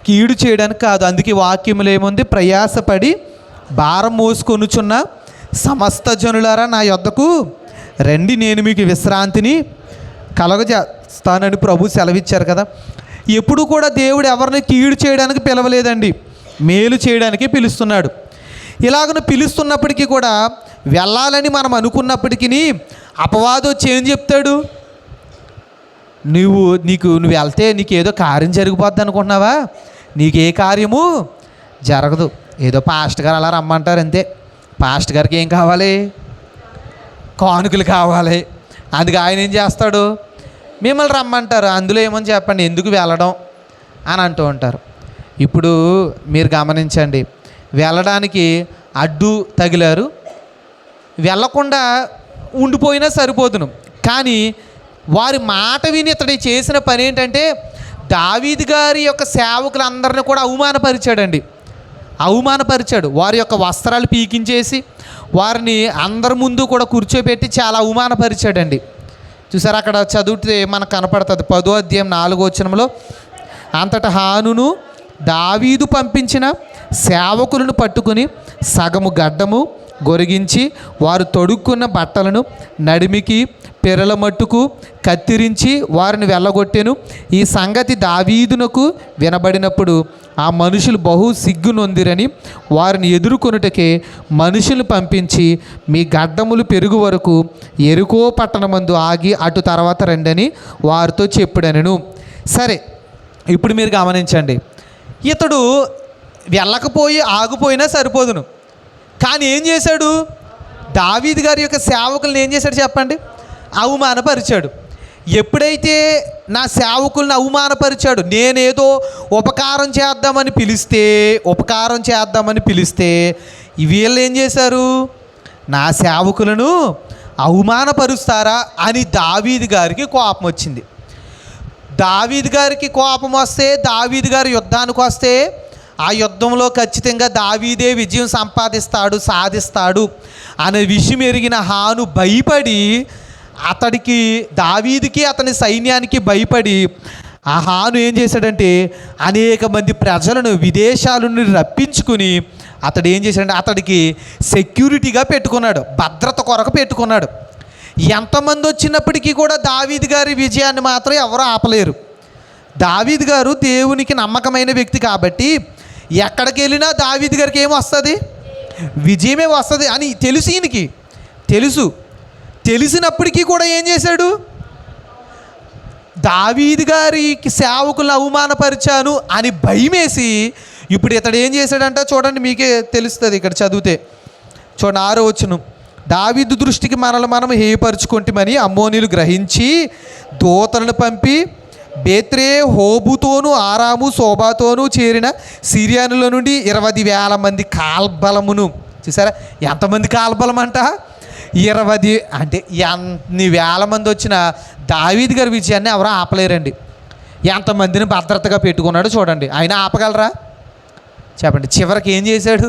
కీడు చేయడానికి కాదు. అందుకే వాక్యములు ఏముంది? ప్రయాసపడి భారం మోసుకొనుచున్న సమస్త జనులారా నా యొద్దకు రండి, నేను మీకు విశ్రాంతిని కలగజేస్తానని ప్రభు సెలవిచ్చారు కదా. ఎప్పుడు కూడా దేవుడు ఎవరిని కీడు చేయడానికి పిలవలేదండి, మేలు చేయడానికే పిలుస్తున్నాడు. ఇలాగను పిలుస్తున్నప్పటికీ కూడా వెళ్ళాలని మనం అనుకున్నప్పటికీ అపవాది వచ్చి ఏం చెప్తాడు? నువ్వు వెళ్తే నీకు ఏదో కార్యం జరిగిపోద్ది అనుకుంటున్నావా? నీకు ఏ కార్యము జరగదు. ఏదో పాస్టర్ గారు అలా రమ్మంటారు అంతే. పాస్టర్ గారికి ఏం కావాలి? కానుకలు కావాలి. అందుకే ఆయన ఏం చేస్తాడు? మిమ్మల్ని రమ్మంటారు, అందులో ఏమని చెప్పండి, ఎందుకు వెళ్ళడం అని అంటూ ఉంటారు. ఇప్పుడు మీరు గమనించండి, వెళ్ళడానికి అడ్డు తగిలారు, వెళ్ళకుండా ఉండిపోయినా సరిపోదును. కానీ వారి మాట విని ఇతడు చేసిన పని ఏంటంటే దావీదు గారి యొక్క సేవకులందరినీ కూడా అవమానపరిచాడు. వారి యొక్క వస్త్రాలు పీకించేసి వారిని అందరి ముందు కూడా కూర్చోబెట్టి చాలా అవమానపరిచాడండి. చూసారు, అక్కడ చదివితే మనకు కనపడుతుంది 10వ అధ్యాయం 4వ వచనంలో, అంతటా హానును దావీదు పంపించిన సేవకులను పట్టుకుని సగము గడ్డము గొరిగించి వారు తొడుక్కున్న బట్టలను నడిమికి పెరల మట్టుకు కత్తిరించి వారిని వెళ్ళగొట్టెను. ఈ సంగతి దావీదునకు వినబడినప్పుడు ఆ మనుషులు బహు సిగ్గునొందిరని వారిని ఎదుర్కొనుటకే మనుషులు పంపించి మీ గడ్డములు పెరుగు వరకు ఎరుకో పట్టణమందు ఆగి అటు తర్వాత రండని వారితో చెప్పుడనెను. సరే, ఇప్పుడు మీరు గమనించండి, ఇతడు వెళ్ళకపోయి ఆగిపోయినా సరిపోదును. కానీ ఏం చేశాడు? దావీదు గారి యొక్క సేవకులను ఏం చేశాడు చెప్పండి? అవమానపరిచాడు. ఎప్పుడైతే నా సేవకులను అవమానపరిచాడు, నేనేదో ఉపకారం చేద్దామని పిలిస్తే వీళ్ళు ఏం చేశారు? నా సేవకులను అవమానపరుస్తారా అని దావీదు గారికి కోపం వచ్చింది. దావీదు గారికి కోపం వస్తే, దావీదు గారి యుద్ధానికి వస్తే ఆ యుద్ధంలో ఖచ్చితంగా దావీదే విజయం సాధిస్తాడు అనే విషయం ఎరిగిన హాను భయపడి దావీదుకి అతని సైన్యానికి భయపడి ఆ హాను ఏం చేశాడంటే అనేక మంది ప్రజలను విదేశాల నుండి రప్పించుకుని అతడు ఏం చేశాడంటే అతడికి సెక్యూరిటీగా పెట్టుకున్నాడు, భద్రత కొరకు పెట్టుకున్నాడు. ఎంతమంది వచ్చినప్పటికీ కూడా దావీదు గారి విజయాన్ని మాత్రం ఎవరూ ఆపలేరు. దావీదు గారు దేవునికి నమ్మకమైన వ్యక్తి కాబట్టి ఎక్కడికి వెళ్ళినా దావీదు గారికి ఏమొస్తుంది? విజయమే వస్తుంది అని తెలుసు. ఈయనకి తెలిసినప్పటికీ కూడా ఏం చేశాడు? దావీదు గారికి సేవకులను అవమానపరిచాను అని భయమేసి ఇప్పుడు ఇతడు ఏం చేశాడంట చూడండి, మీకే తెలుస్తుంది. ఇక్కడ చదివితే చూడండి 6వ వచనం, దావీదు దృష్టికి మనం హేయపరుచుకుంటామని అమ్మోనీయులు గ్రహించి దూతలను పంపి బేత్రే హోబుతోను ఆరాము శోభాతోనూ చేరిన సిరియానుల నుండి 20,000 మంది కాల్బలమును, చూసారా ఎంతమంది కాల్బలం అంట? 20. అంటే ఎన్ని వేల మంది వచ్చిన దావీదు గారి విజయాన్ని ఎవరో ఆపలేరండి. ఎంతమందిని భద్రతగా పెట్టుకున్నాడు చూడండి. ఆయన ఆపగలరా చెప్పండి? చివరికి ఏం చేశాడు?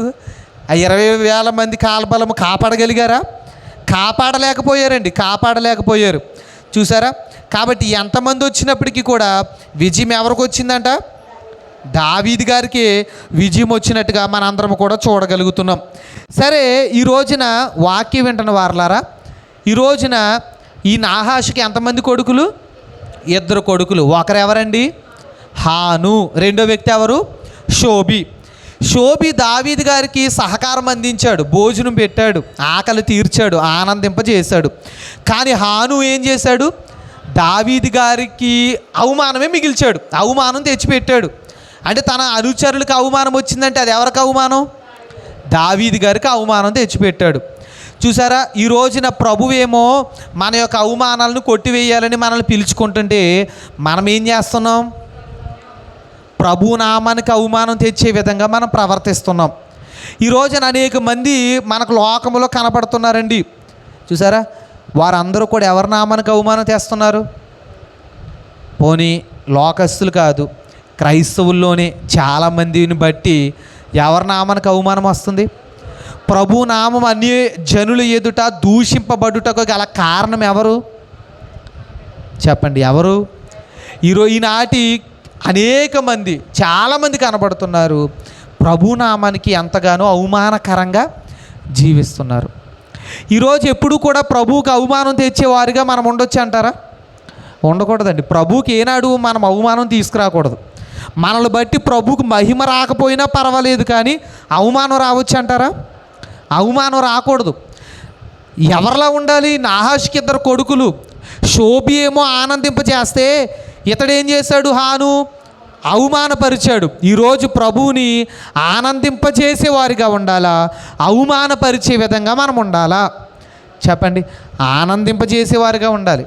ఆ 20,000 మంది కాల్బలము కాపాడగలిగారా? కాపాడలేకపోయారు. చూసారా? కాబట్టి ఎంతమంది వచ్చినప్పటికీ కూడా విజయం ఎవరికి వచ్చిందంట? దావీదు గారికి విజయం వచ్చినట్టుగా మనందరం కూడా చూడగలుగుతున్నాం. సరే, ఈ రోజున వాక్యం వింటున్న వారలారా, ఈ రోజున ఈ నాహాషుకి ఎంతమంది కొడుకులు? 2 కొడుకులు. ఒకరెవరండి? హాను. రెండో వ్యక్తి ఎవరు? షోబి దావీదు గారికి సహకారం అందించాడు, భోజనం పెట్టాడు, ఆకలి తీర్చాడు, ఆనందింపజేశాడు. కానీ హాను ఏం చేశాడు? దావీదు గారికి అవమానమే మిగిల్చాడు, అవమానం తెచ్చిపెట్టాడు. అంటే తన అనుచరులకు అవమానం వచ్చిందంటే అది ఎవరికి అవమానం? దావీదు గారికి అవమానం తెచ్చిపెట్టాడు. చూసారా, ఈ రోజున ప్రభువేమో మన యొక్క అవమానాలను కొట్టివేయాలని మనల్ని పిలుచుకుంటుంటే మనం ఏం చేస్తున్నాం? ప్రభు నామానికి అవమానం తెచ్చే విధంగా మనం ప్రవర్తిస్తున్నాం. ఈ రోజున అనేక మంది మనకు లోకంలో కనపడుతున్నారండి. చూసారా, వారందరూ కూడా ఎవరి నామానికి అవమానం తెస్తున్నారు? పోనీ లోకస్తులు కాదు, క్రైస్తవుల్లోనే చాలామందిని బట్టి ఎవరి నామానికి అవమానం వస్తుంది? ప్రభు నామం అన్ని జనుల ఎదుట దూషింపబడుటకు గల కారణం ఎవరు చెప్పండి? ఎవరు? ఈనాటి అనేక మంది, చాలామంది కనబడుతున్నారు, ప్రభు నామానికి ఎంతగానో అవమానకరంగా జీవిస్తున్నారు. ఈరోజు ఎప్పుడు కూడా ప్రభువుకి అవమానం తెచ్చేవారిగా మనం ఉండొచ్చు అంటారా? ఉండకూడదండి. ప్రభువుకి ఏనాడు మనం అవమానం తీసుకురాకూడదు. మనల్ని బట్టి ప్రభువుకు మహిమ రాకపోయినా పర్వాలేదు, కానీ అవమానం రావచ్చు అంటారా? అవమానం రాకూడదు. ఎవరిలా ఉండాలి? నాహాషుకి 2 కొడుకులు. షోబి ఏమో ఆనందింపజేస్తే ఇతడేం చేశాడు? హాను అవమానపరిచాడు. ఈరోజు ప్రభువుని ఆనందింపజేసేవారిగా ఉండాలా, అవమానపరిచే విధంగా మనం ఉండాలా? చెప్పండి. ఆనందింపజేసేవారిగా ఉండాలి.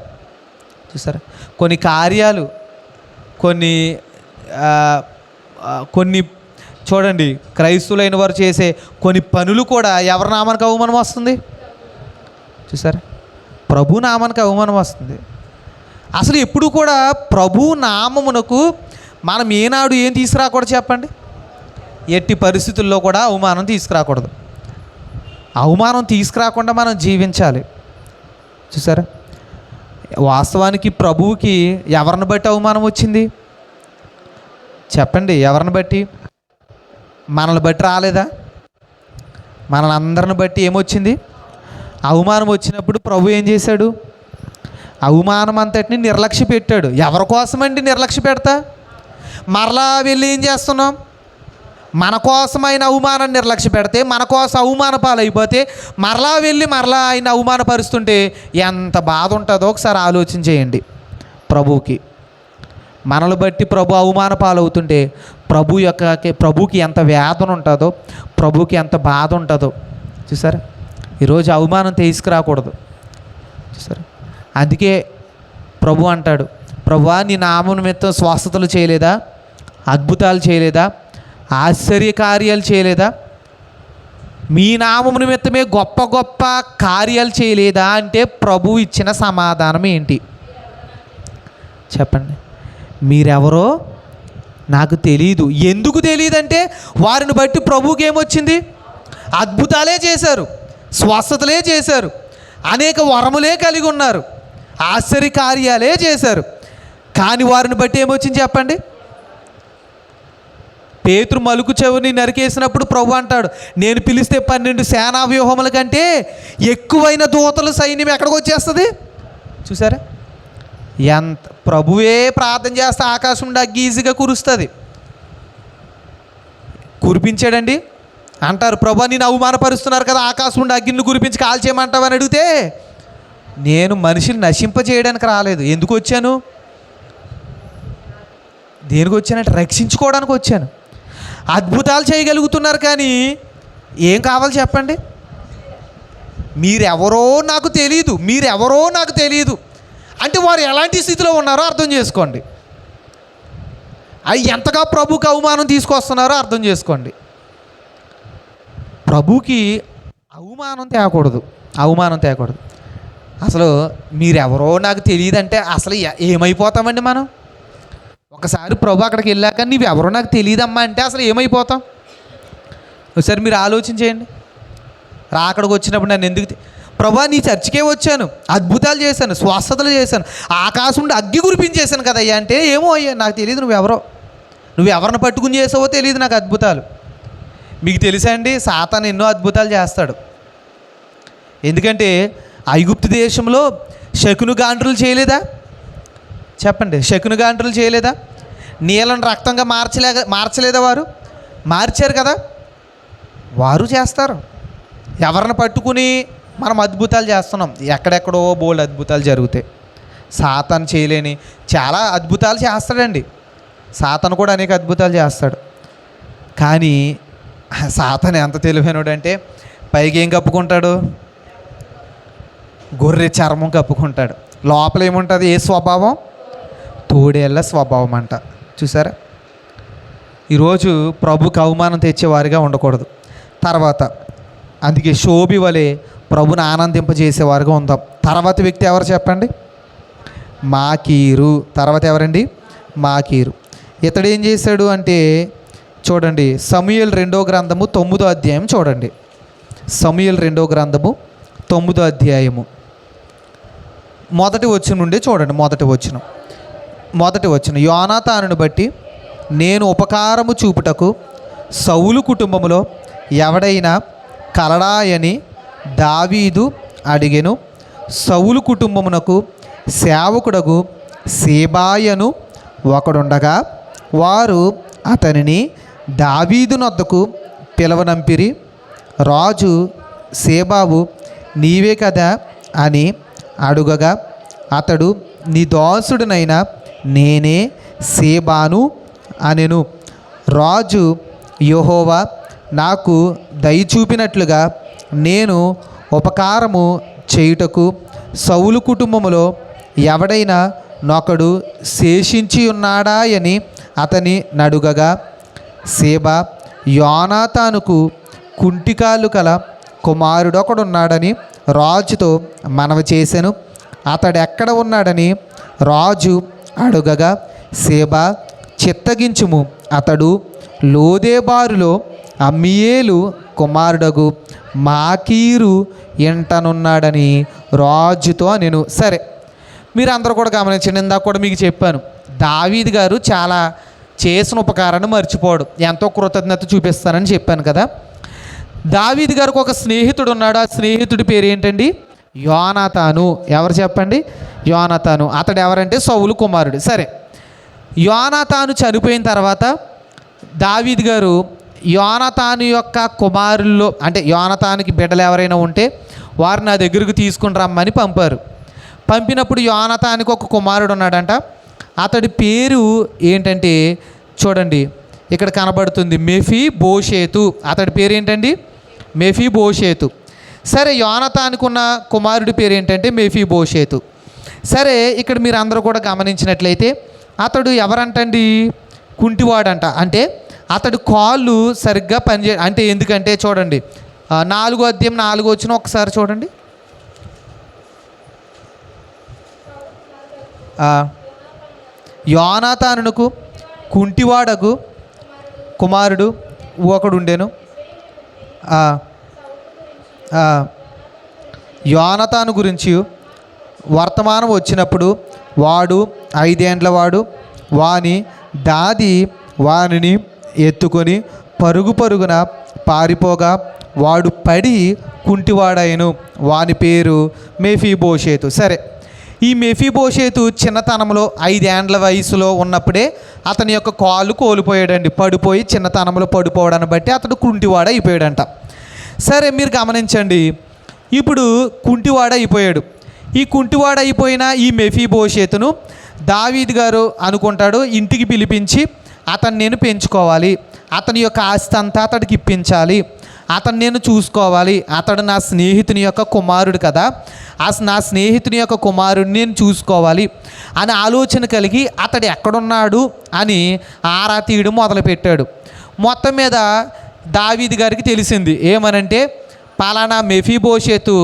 చూసారా, కొన్ని కార్యాలు, కొన్ని చూడండి, క్రైస్తవులైన వారు చేసే కొన్ని పనులు కూడా ఎవరి నామానికి అవమానం వస్తుంది? చూసారా, ప్రభు నామానికి అవమానం వస్తుంది. అసలు ఎప్పుడు కూడా ప్రభు నామమునకు మనం ఏనాడు ఏం తీసుకురాకూడదు చెప్పండి? ఎట్టి పరిస్థితుల్లో కూడా అవమానం తీసుకురాకూడదు. అవమానం తీసుకురాకుండా మనం జీవించాలి. చూసారా, వాస్తవానికి ప్రభువుకి ఎవరిని బట్టి అవమానం వచ్చింది చెప్పండి? ఎవరిని బట్టి? మనల్ని బట్టి రాలేదా? మనల్ని అందరిని బట్టి ఏమొచ్చింది? అవమానం వచ్చినప్పుడు ప్రభు ఏం చేశాడు? అవమానం అంతటిని నిర్లక్ష్య పెట్టాడు. ఎవరి కోసమండి నిర్లక్ష్య పెడతా? మరలా వెళ్ళి ఏం చేస్తున్నాం? మన కోసమైన అవమానాన్ని నిర్లక్ష్య పెడితే, మన కోసం అవమాన పాలైపోతే, మరలా వెళ్ళి మరలా ఆయన అవమానపరుస్తుంటే ఎంత బాధ ఉంటుందో ఒకసారి ఆలోచన చేయండి. ప్రభువుకి మనల్ని బట్టి ప్రభు అవమాన పాలవుతుంటే ప్రభుకి ఎంత వేదన ఉంటుందో, ప్రభుకి ఎంత బాధ ఉంటుందో. చూసారా, ఈరోజు అవమానం తీసుకురాకూడదు. చూసారా, అందుకే ప్రభు అంటాడు, ప్రభువా నీ నామం నిమిత్తం స్వస్థతలు చేయలేదా? అద్భుతాలు చేయలేదా? ఆశ్చర్య కార్యాలు చేయలేదా? మీ నామము నిమిత్తమే గొప్ప గొప్ప కార్యాలు చేయలేదా అంటే ప్రభు ఇచ్చిన సమాధానం ఏంటి చెప్పండి? మీరెవరో నాకు తెలియదు. ఎందుకు తెలియదంటే వారిని బట్టి ప్రభువుకి ఏమొచ్చింది? అద్భుతాలే చేశారు, స్వస్థతలే చేశారు, అనేక వరములే కలిగి ఉన్నారు, ఆశ్చర్య కార్యాలే చేశారు. కానీ వారిని బట్టి ఏమొచ్చింది చెప్పండి? పేతురు మలుకు చెవుని నరికేసినప్పుడు ప్రభు అంటాడు, నేను పిలిస్తే 12 సేనా వ్యూహముల కంటే ఎక్కువైన దూతల సైన్యం ఎక్కడికి వచ్చేస్తుంది? చూసారా, ఎంత ప్రభువే ప్రార్థన చేస్తే ఆకాశం నుండి అగ్గి ఈజీగా కురుస్తుంది. కురిపించాడండి అంటారు, ప్రభు నేను అవమానపరుస్తున్నారు కదా, ఆకాశం నుండి అగ్గిని కురిపించి కాల్చేయమంటావని అడిగితే, నేను మనిషిని నశింపజేయడానికి రాలేదు. ఎందుకు వచ్చాను? దేనికి వచ్చానంటే రక్షించుకోవడానికి వచ్చాను. అద్భుతాలు చేయగలుగుతున్నారు కానీ ఏం కావాలి చెప్పండి? మీరెవరో నాకు తెలియదు, మీరెవరో నాకు తెలియదు అంటే వారు ఎలాంటి స్థితిలో ఉన్నారో అర్థం చేసుకోండి. అవి ఎంతగా ప్రభుకి అవమానం తీసుకొస్తున్నారో అర్థం చేసుకోండి. ప్రభుకి అవమానం తేకూడదు. అసలు మీరెవరో నాకు తెలియదంటే అసలు ఏమైపోతామండి మనం? ఒకసారి ప్రభు అక్కడికి వెళ్ళాక నీవెవరో నాకు తెలియదమ్మా అంటే అసలు ఏమైపోతాం? ఒకసారి మీరు ఆలోచించేయండి. అక్కడికి వచ్చినప్పుడు నన్ను ఎందుకు ప్రభు నీ చర్చికే వచ్చాను, అద్భుతాలు చేశాను, స్వస్థతలు చేశాను, ఆకాశం నుండి అగ్గి కురిపించేశాను కదయ్యా అంటే, ఏమో అయ్యా నాకు తెలియదు, నువ్వెవరిని పట్టుకుని చేసావో తెలియదు నాకు అద్భుతాలు. మీకు తెలుసా అండి, సాతాను ఎన్నో అద్భుతాలు చేస్తాడు. ఎందుకంటే ఐగుప్తు దేశంలో శకునగాండ్రులు చేయలేదా చెప్పండి? శకునగాండ్రులు చేయలేదా? నీళ్ళను రక్తంగా మార్చలేదా? వారు మార్చారు కదా. వారు చేస్తారు. ఎవరిని పట్టుకుని మనం అద్భుతాలు చేస్తున్నాం? ఎక్కడెక్కడో బోల్డ్ అద్భుతాలు జరుగుతాయి. సాతాను చేయలేని చాలా అద్భుతాలు చేస్తాడండి. సాతాను కూడా అనేక అద్భుతాలు చేస్తాడు. కానీ సాతాను ఎంత తెలివైనడు అంటే పైకి ఏం కప్పుకుంటాడు? గొర్రె చర్మం కప్పుకుంటాడు. లోపల ఏముంటుంది? ఏ స్వభావం? తోడేళ్ళ స్వభావం అంట. చూసారా, ఈరోజు ప్రభుకి అవమానం తెచ్చేవారిగా ఉండకూడదు. తర్వాత అందుకే శోభి వలె ప్రభుని ఆనందింపజేసేవారుగా ఉందాం. తర్వాత వ్యక్తి ఎవరు చెప్పండి? మాకీరు. తర్వాత ఎవరండి? మాకీరు. ఇతడు ఏం చేశాడు అంటే చూడండి, సమూయేలు 2వ గ్రంథము 9వ అధ్యాయం చూడండి. సమూయేలు 2వ గ్రంథము 9వ అధ్యాయము మొదటి వచనం నుండి చూడండి. మొదటి వచనం యోనాతానును బట్టి నేను ఉపకారము చూపుటకు సౌలు కుటుంబములో ఎవడైనా కలడాయని దావీదు అడిగెను. సౌలు కుటుంబమునకు సేవకుడగు సేబాయను ఒకడుండగా వారు అతనిని దావీదు నొద్దకు పిలవనంపిరి. రాజు సేబావు నీవే కదా అని అడుగగా అతడు నీ దాసుడినైనా నేనే సేబాను అనెను. రాజు, యెహోవా నాకు దయ చూపినట్లుగా నేను ఉపకారము చేయుటకు సౌలు కుటుంబములో ఎవడైనా నొకడు శేషించి ఉన్నాడా అని అతని నడుగగా, సీబా యోనాతానుకు కుంటికాలు కల కుమారుడొకడున్నాడని రాజుతో మనవి చేసెను. అతడెక్కడ ఉన్నాడని రాజు అడుగగా, సీబా చిత్తగించుము, అతడు లోదేబారులో అమ్మీయేలు కుమారుడగు మాకీరు ఎంటనున్నాడని రాజుతో నేను. సరే, మీరు అందరూ కూడా గమనించండి. ఇందాక కూడా మీకు చెప్పాను, దావీదు గారు చాలా చేసిన ఉపకారాన్ని మర్చిపోడు, ఎంతో కృతజ్ఞత చూపిస్తానని చెప్పాను కదా. దావీదు గారికి ఒక స్నేహితుడు ఉన్నాడు. ఆ స్నేహితుడి పేరు ఏంటండి? యోనాతాను. ఎవరు చెప్పండి? యోనాతాను. అతడు ఎవరంటే సౌలు కుమారుడు. సరే, యోనాతాను చనిపోయిన తర్వాత దావీదు గారు యోనాతాను యొక్క కుమారుల్లో, అంటే యోనాతానుకి బిడ్డలు ఎవరైనా ఉంటే వారు నా దగ్గరకు తీసుకుని రమ్మని పంపారు. పంపినప్పుడు యోనాతానుకి ఒక కుమారుడు ఉన్నాడంట. అతడి పేరు ఏంటంటే చూడండి, ఇక్కడ కనబడుతుంది, మెఫీబోషేతు. అతడి పేరు ఏంటండి? మెఫీబోషేతు. సరే, యోనాతానుకు ఉన్న కుమారుడి పేరు ఏంటంటే మెఫీబోషేతు. సరే, ఇక్కడ మీరు అందరూ కూడా గమనించినట్లయితే అతడు ఎవరంటండి? కుంటివాడంట. అంటే అతడు కాళ్ళు సరిగ్గా అంటే ఎందుకంటే చూడండి, 4వ అధ్యాయం 4వ వచనం ఒకసారి చూడండి. యోనాతానునకు కుంటివాడకు కుమారుడు ఒకడు ఉండెను. యోనాతాను గురించి వర్తమానం వచ్చినప్పుడు వాడు 5 ఏండ్ల వాడు. వాని దాది వానిని ఎత్తుకొని పరుగు పరుగున పారిపోగా వాడు పడి కుంటివాడైను. వాని పేరు మెఫీబోషేతు. సరే, ఈ మెఫీబోషేతు చిన్నతనంలో 5 ఏండ్ల వయసులో ఉన్నప్పుడే అతని యొక్క కాళ్ళు కోల్పోయాడండి. పడిపోయి చిన్నతనంలో పడిపోవడాన్ని బట్టి అతడు కుంటివాడ అయిపోయాడంట. సరే, మీరు గమనించండి, ఇప్పుడు కుంటివాడ అయిపోయాడు. ఈ కుంటివాడ అయిపోయిన ఈ మెఫీబోషేతును దావీదు గారు అనుకుంటాడు, ఇంటికి పిలిపించి అతన్ని నేను పెంచుకోవాలి, అతని యొక్క ఆస్తి అంతా అతడికి ఇప్పించాలి, అతను నేను చూసుకోవాలి, అతడు నా స్నేహితుని యొక్క కుమారుడు కదా, నా స్నేహితుని యొక్క కుమారుడిని నేను చూసుకోవాలి అని ఆలోచన కలిగి అతడు ఎక్కడున్నాడు అని ఆరా తీయడం మొదలుపెట్టాడు. మొత్తం మీద దావీదు గారికి తెలిసింది ఏమనంటే, పలానా మెఫీబోషేతు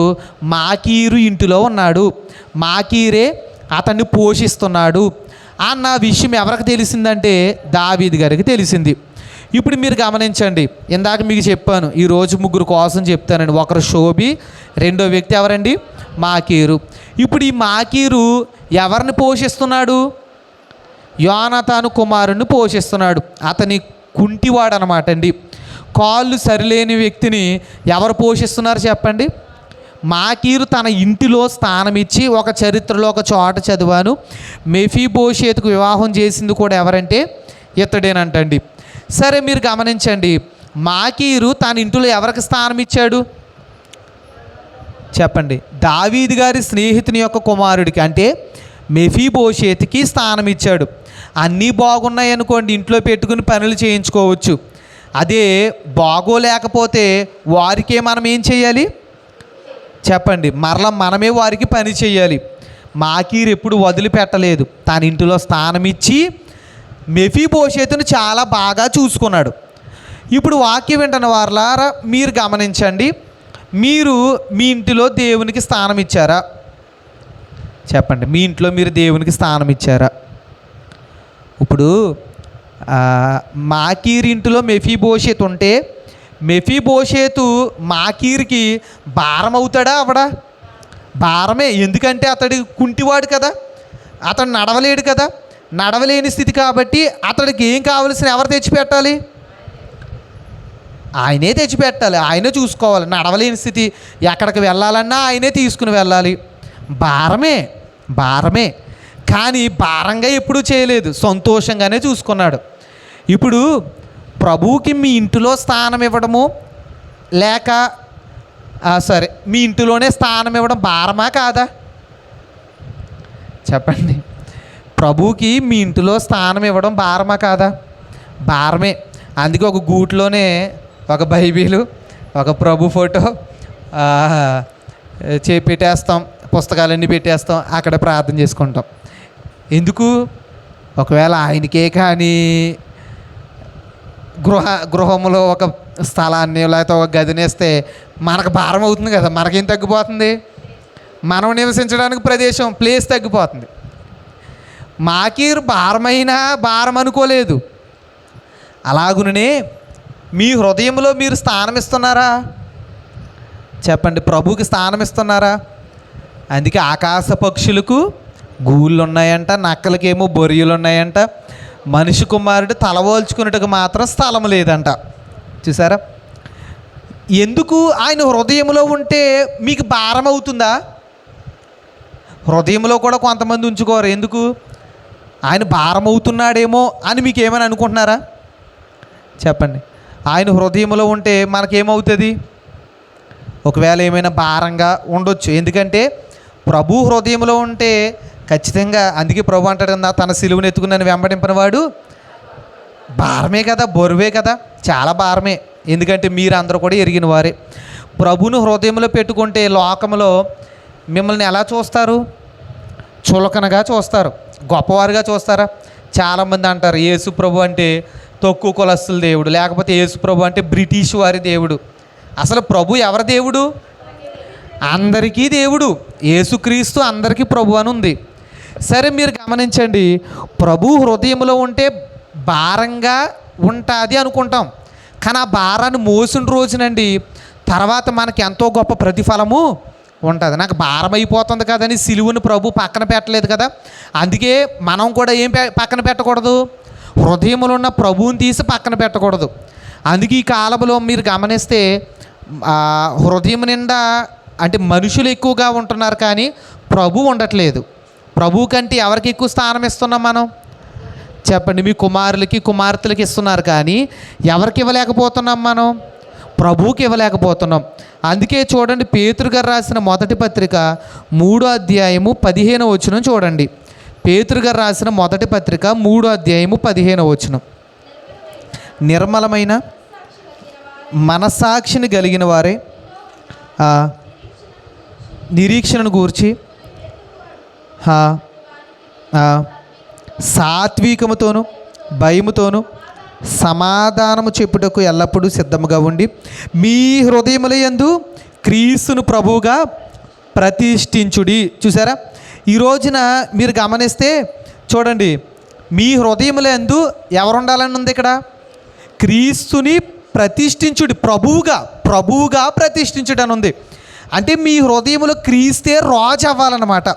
మాకీరు ఇంటిలో ఉన్నాడు, మాకీరే అతన్ని పోషిస్తున్నాడు అన్న విషయం ఎవరికి తెలిసిందంటే దావీదు గారికి తెలిసింది. ఇప్పుడు మీరు గమనించండి, ఇందాక మీకు చెప్పాను, ఈరోజు 3 కోసం చెప్తానండి. ఒకరు షోబి, రెండో వ్యక్తి ఎవరండి? మాకీరు. ఇప్పుడు ఈ మాకీరు ఎవరిని పోషిస్తున్నాడు? యోనాతాను కుమారుని పోషిస్తున్నాడు. అతని కుంటివాడు అనమాట అండి. కాళ్ళు సరిలేని వ్యక్తిని ఎవరు పోషిస్తున్నారు చెప్పండి? మాకీరు తన ఇంటిలో స్థానం ఇచ్చి, ఒక చరిత్రలో ఒక చోట చదివాను, మెఫీబోషేతుకు వివాహం చేసింది కూడా ఎవరంటే ఇతడేనంటండి. సరే, మీరు గమనించండి, మాకీరు తన ఇంటిలో ఎవరికి స్థానం ఇచ్చాడు చెప్పండి? దావీదు గారి స్నేహితుని యొక్క కుమారుడికి, అంటే మెఫీబోషేతుకి స్థానం ఇచ్చాడు. అన్నీ బాగున్నాయి అనుకోండి, ఇంట్లో పెట్టుకుని పనులు చేయించుకోవచ్చు. అదే బాగోలేకపోతే వారికే మనం ఏం చేయాలి చెప్పండి? మరలా మనమే వారికి పని చేయాలి. మాకీరు ఎప్పుడు వదిలిపెట్టలేదు, తన ఇంటిలో స్థానం ఇచ్చి మెఫీబోషేతుని చాలా బాగా చూసుకున్నాడు. ఇప్పుడు వాక్యం వింటున్న వారలారా మీరు గమనించండి, మీరు మీ ఇంటిలో దేవునికి స్థానం ఇచ్చారా చెప్పండి? మీ ఇంట్లో మీరు దేవునికి స్థానం ఇచ్చారా? ఇప్పుడు మాకీరు ఇంటిలో మెఫీబోషేతు ఉంటే మెఫీబోషేతు మాకీరుకి భారం అవుతాడా? అవడా? భారమే. ఎందుకంటే అతడి కుంటివాడు కదా, అతడు నడవలేడు కదా. నడవలేని స్థితి కాబట్టి అతడికి ఏం కావలసిన ఎవరు తెచ్చిపెట్టాలి? ఆయనే తెచ్చిపెట్టాలి, ఆయనే చూసుకోవాలి. నడవలేని స్థితి, ఎక్కడికి వెళ్ళాలన్నా ఆయనే తీసుకుని వెళ్ళాలి. భారమే. కానీ భారంగా ఎప్పుడూ చేయలేదు, సంతోషంగానే చూసుకున్నాడు. ఇప్పుడు ప్రభువుకి మీ ఇంటిలో స్థానం ఇవ్వడము లేక సరే మీ ఇంటిలోనే స్థానం ఇవ్వడం భారమా కాదా చెప్పండి? ప్రభువుకి మీ ఇంటిలో స్థానం ఇవ్వడం భారమా కాదా? భారమే. అందుకే ఒక గూట్లోనే ఒక బైబిలు, ఒక ప్రభు ఫోటో పెట్టేస్తాం, పుస్తకాలన్నీ పెట్టేస్తాం, అక్కడ ప్రార్థన చేసుకుంటాం. ఎందుకు? ఒకవేళ ఆయనకే కానీ గృహంలో ఒక స్థలాన్ని లేకపోతే ఒక గదినేస్తే మనకు భారం అవుతుంది కదా. మనకేం తగ్గిపోతుంది? మనం నివసించడానికి ప్లేస్ తగ్గిపోతుంది. మాకి భారమైనా భారం అనుకోలేదు. అలాగునే మీ హృదయంలో మీరు స్థానం ఇస్తున్నారా? చెప్పండి, ప్రభువుకి స్థానం ఇస్తున్నారా? అందుకే ఆకాశ పక్షులకు గూళ్ళు ఉన్నాయంట, నక్కలకేమో బొరియలు ఉన్నాయంట, మనిషి కుమారుడు తలవోల్చుకున్నట్టుకు మాత్రం స్థలం లేదంట. చూసారా? ఎందుకు? ఆయన హృదయంలో ఉంటే మీకు భారం అవుతుందా? హృదయంలో కూడా కొంతమంది ఉంచుకోరు. ఎందుకు? ఆయన భారం అవుతున్నాడేమో అని మీకు ఏమైనా అనుకుంటున్నారా? చెప్పండి. ఆయన హృదయంలో ఉంటే మనకేమవుతుంది? ఒకవేళ ఏమైనా భారంగా ఉండొచ్చు. ఎందుకంటే ప్రభు హృదయంలో ఉంటే ఖచ్చితంగా, అందుకే ప్రభు అంటాడు కదా, తన సిలువను ఎత్తుకుని నన్ను వెంబడింపిన వాడు భారమే కదా, బరువే కదా, చాలా భారమే. ఎందుకంటే మీరు అందరూ కూడా ఎరిగిన వారే. ప్రభువును హృదయంలో పెట్టుకుంటే లోకంలో మిమ్మల్ని ఎలా చూస్తారు? చులకనగా చూస్తారు, గొప్పవారుగా చూస్తారా? చాలామంది అంటారు యేసు ప్రభు అంటే తక్కువ కులస్తుల దేవుడు, లేకపోతే యేసు ప్రభు అంటే బ్రిటిష్ వారి దేవుడు. అసలు ప్రభు ఎవరి దేవుడు? అందరికీ దేవుడు. యేసుక్రీస్తు అందరికీ ప్రభు అని ఉంది. సరే, మీరు గమనించండి, ప్రభు హృదయంలో ఉంటే భారంగా ఉంటుంది అనుకుంటాం. కానీ ఆ భారాన్ని మోసిన రోజునండి తర్వాత మనకి ఎంతో గొప్ప ప్రతిఫలము ఉంటుంది. నాకు భారం అయిపోతుంది కదని సిలువను ప్రభు పక్కన పెట్టలేదు కదా. అందుకే మనం కూడా ఏం పక్కన పెట్టకూడదు? హృదయంలో ఉన్న ప్రభువుని తీసి పక్కన పెట్టకూడదు. అందుకే ఈ కాలంలో మీరు గమనిస్తే హృదయం నిండా అంటే మనుషులు ఎక్కువగా ఉంటున్నారు, కానీ ప్రభు ఉండట్లేదు. ప్రభు కంటే ఎవరికి ఎక్కువ స్థానం ఇస్తున్నాం మనం? చెప్పండి. మీ కుమారులకి కుమార్తెలకి ఇస్తున్నారు, కానీ ఎవరికి ఇవ్వలేకపోతున్నాం మనం? ప్రభువుకి ఇవ్వలేకపోతున్నాం. అందుకే చూడండి, పేతురు గారు రాసిన మొదటి పత్రిక 3వ అధ్యాయము 15వ వచనం చూడండి. పేతురు గారు రాసిన మొదటి పత్రిక 3వ అధ్యాయము 15వ వచనం. నిర్మలమైన మనస్సాక్షిని కలిగిన వారే నిరీక్షణను గూర్చి సాత్వికముతోను భయముతోను సమాధానము చెప్పుటకు ఎల్లప్పుడూ సిద్ధముగా ఉండి మీ హృదయముల యందు క్రీస్తును ప్రభువుగా ప్రతిష్ఠించుడి. చూసారా? ఈ రోజున మీరు గమనిస్తే చూడండి, మీ హృదయముల యందు ఎవరు ఉండాలని ఉంది ఇక్కడ? క్రీస్తుని ప్రతిష్ఠించుడి, ప్రభువుగా ప్రతిష్ఠించుడు అని ఉంది. అంటే మీ హృదయంలో క్రీస్తే రాజు అవ్వాలన్నమాట.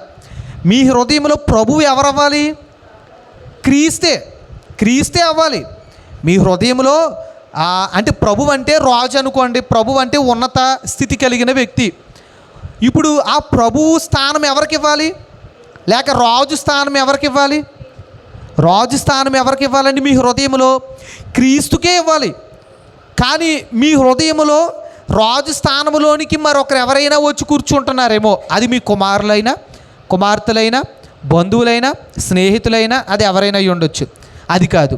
మీ హృదయంలో ప్రభువు ఎవరు అవ్వాలి? క్రీస్తే అవ్వాలి మీ హృదయంలో. అంటే ప్రభు అంటే రాజు అనుకోండి, ప్రభు అంటే ఉన్నత స్థితి కలిగిన వ్యక్తి. ఇప్పుడు ఆ ప్రభువు స్థానం ఎవరికి ఇవ్వాలి? లేక రాజు స్థానం ఎవరికి ఇవ్వాలి? రాజు స్థానం ఎవరికి ఇవ్వాలండి? మీ హృదయంలో క్రీస్తుకే ఇవ్వాలి. కానీ మీ హృదయంలో రాజు స్థానంలోనికి మరొకరు ఎవరైనా వచ్చి కూర్చుంటున్నారేమో, అది మీ కుమారులైనా కుమార్తెలైనా బంధువులైనా స్నేహితులైనా అది ఎవరైనా అయి ఉండొచ్చు. అది కాదు.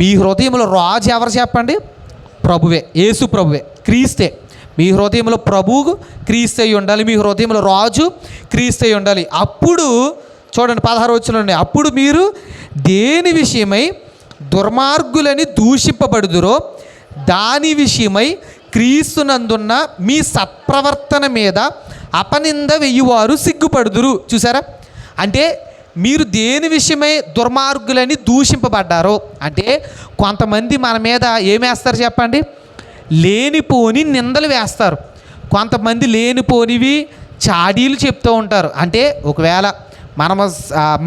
మీ హృదయంలో రాజు ఎవరు చెప్పండి? ప్రభువే, యేసు ప్రభువే, క్రీస్తే. మీ హృదయంలో ప్రభువు క్రీస్తు అయి ఉండాలి, మీ హృదయంలో రాజు క్రీస్తు అయి ఉండాలి. అప్పుడు చూడండి 16వ వచనంలో, అప్పుడు మీరు దేని విషయమై దుర్మార్గులని దూషింపబడుదురో దాని విషయమై క్రీస్తునందున్న మీ సత్ప్రవర్తన మీద అపనింద వెయ్యువారు సిగ్గుపడుదురు. చూసారా? అంటే మీరు దేని విషయమై దుర్మార్గులని దూషింపబడ్డారో, అంటే కొంతమంది మన మీద ఏమేస్తారు చెప్పండి? లేనిపోని నిందలు వేస్తారు. కొంతమంది లేనిపోనివి చాడీలు చెప్తూ ఉంటారు. అంటే ఒకవేళ మనము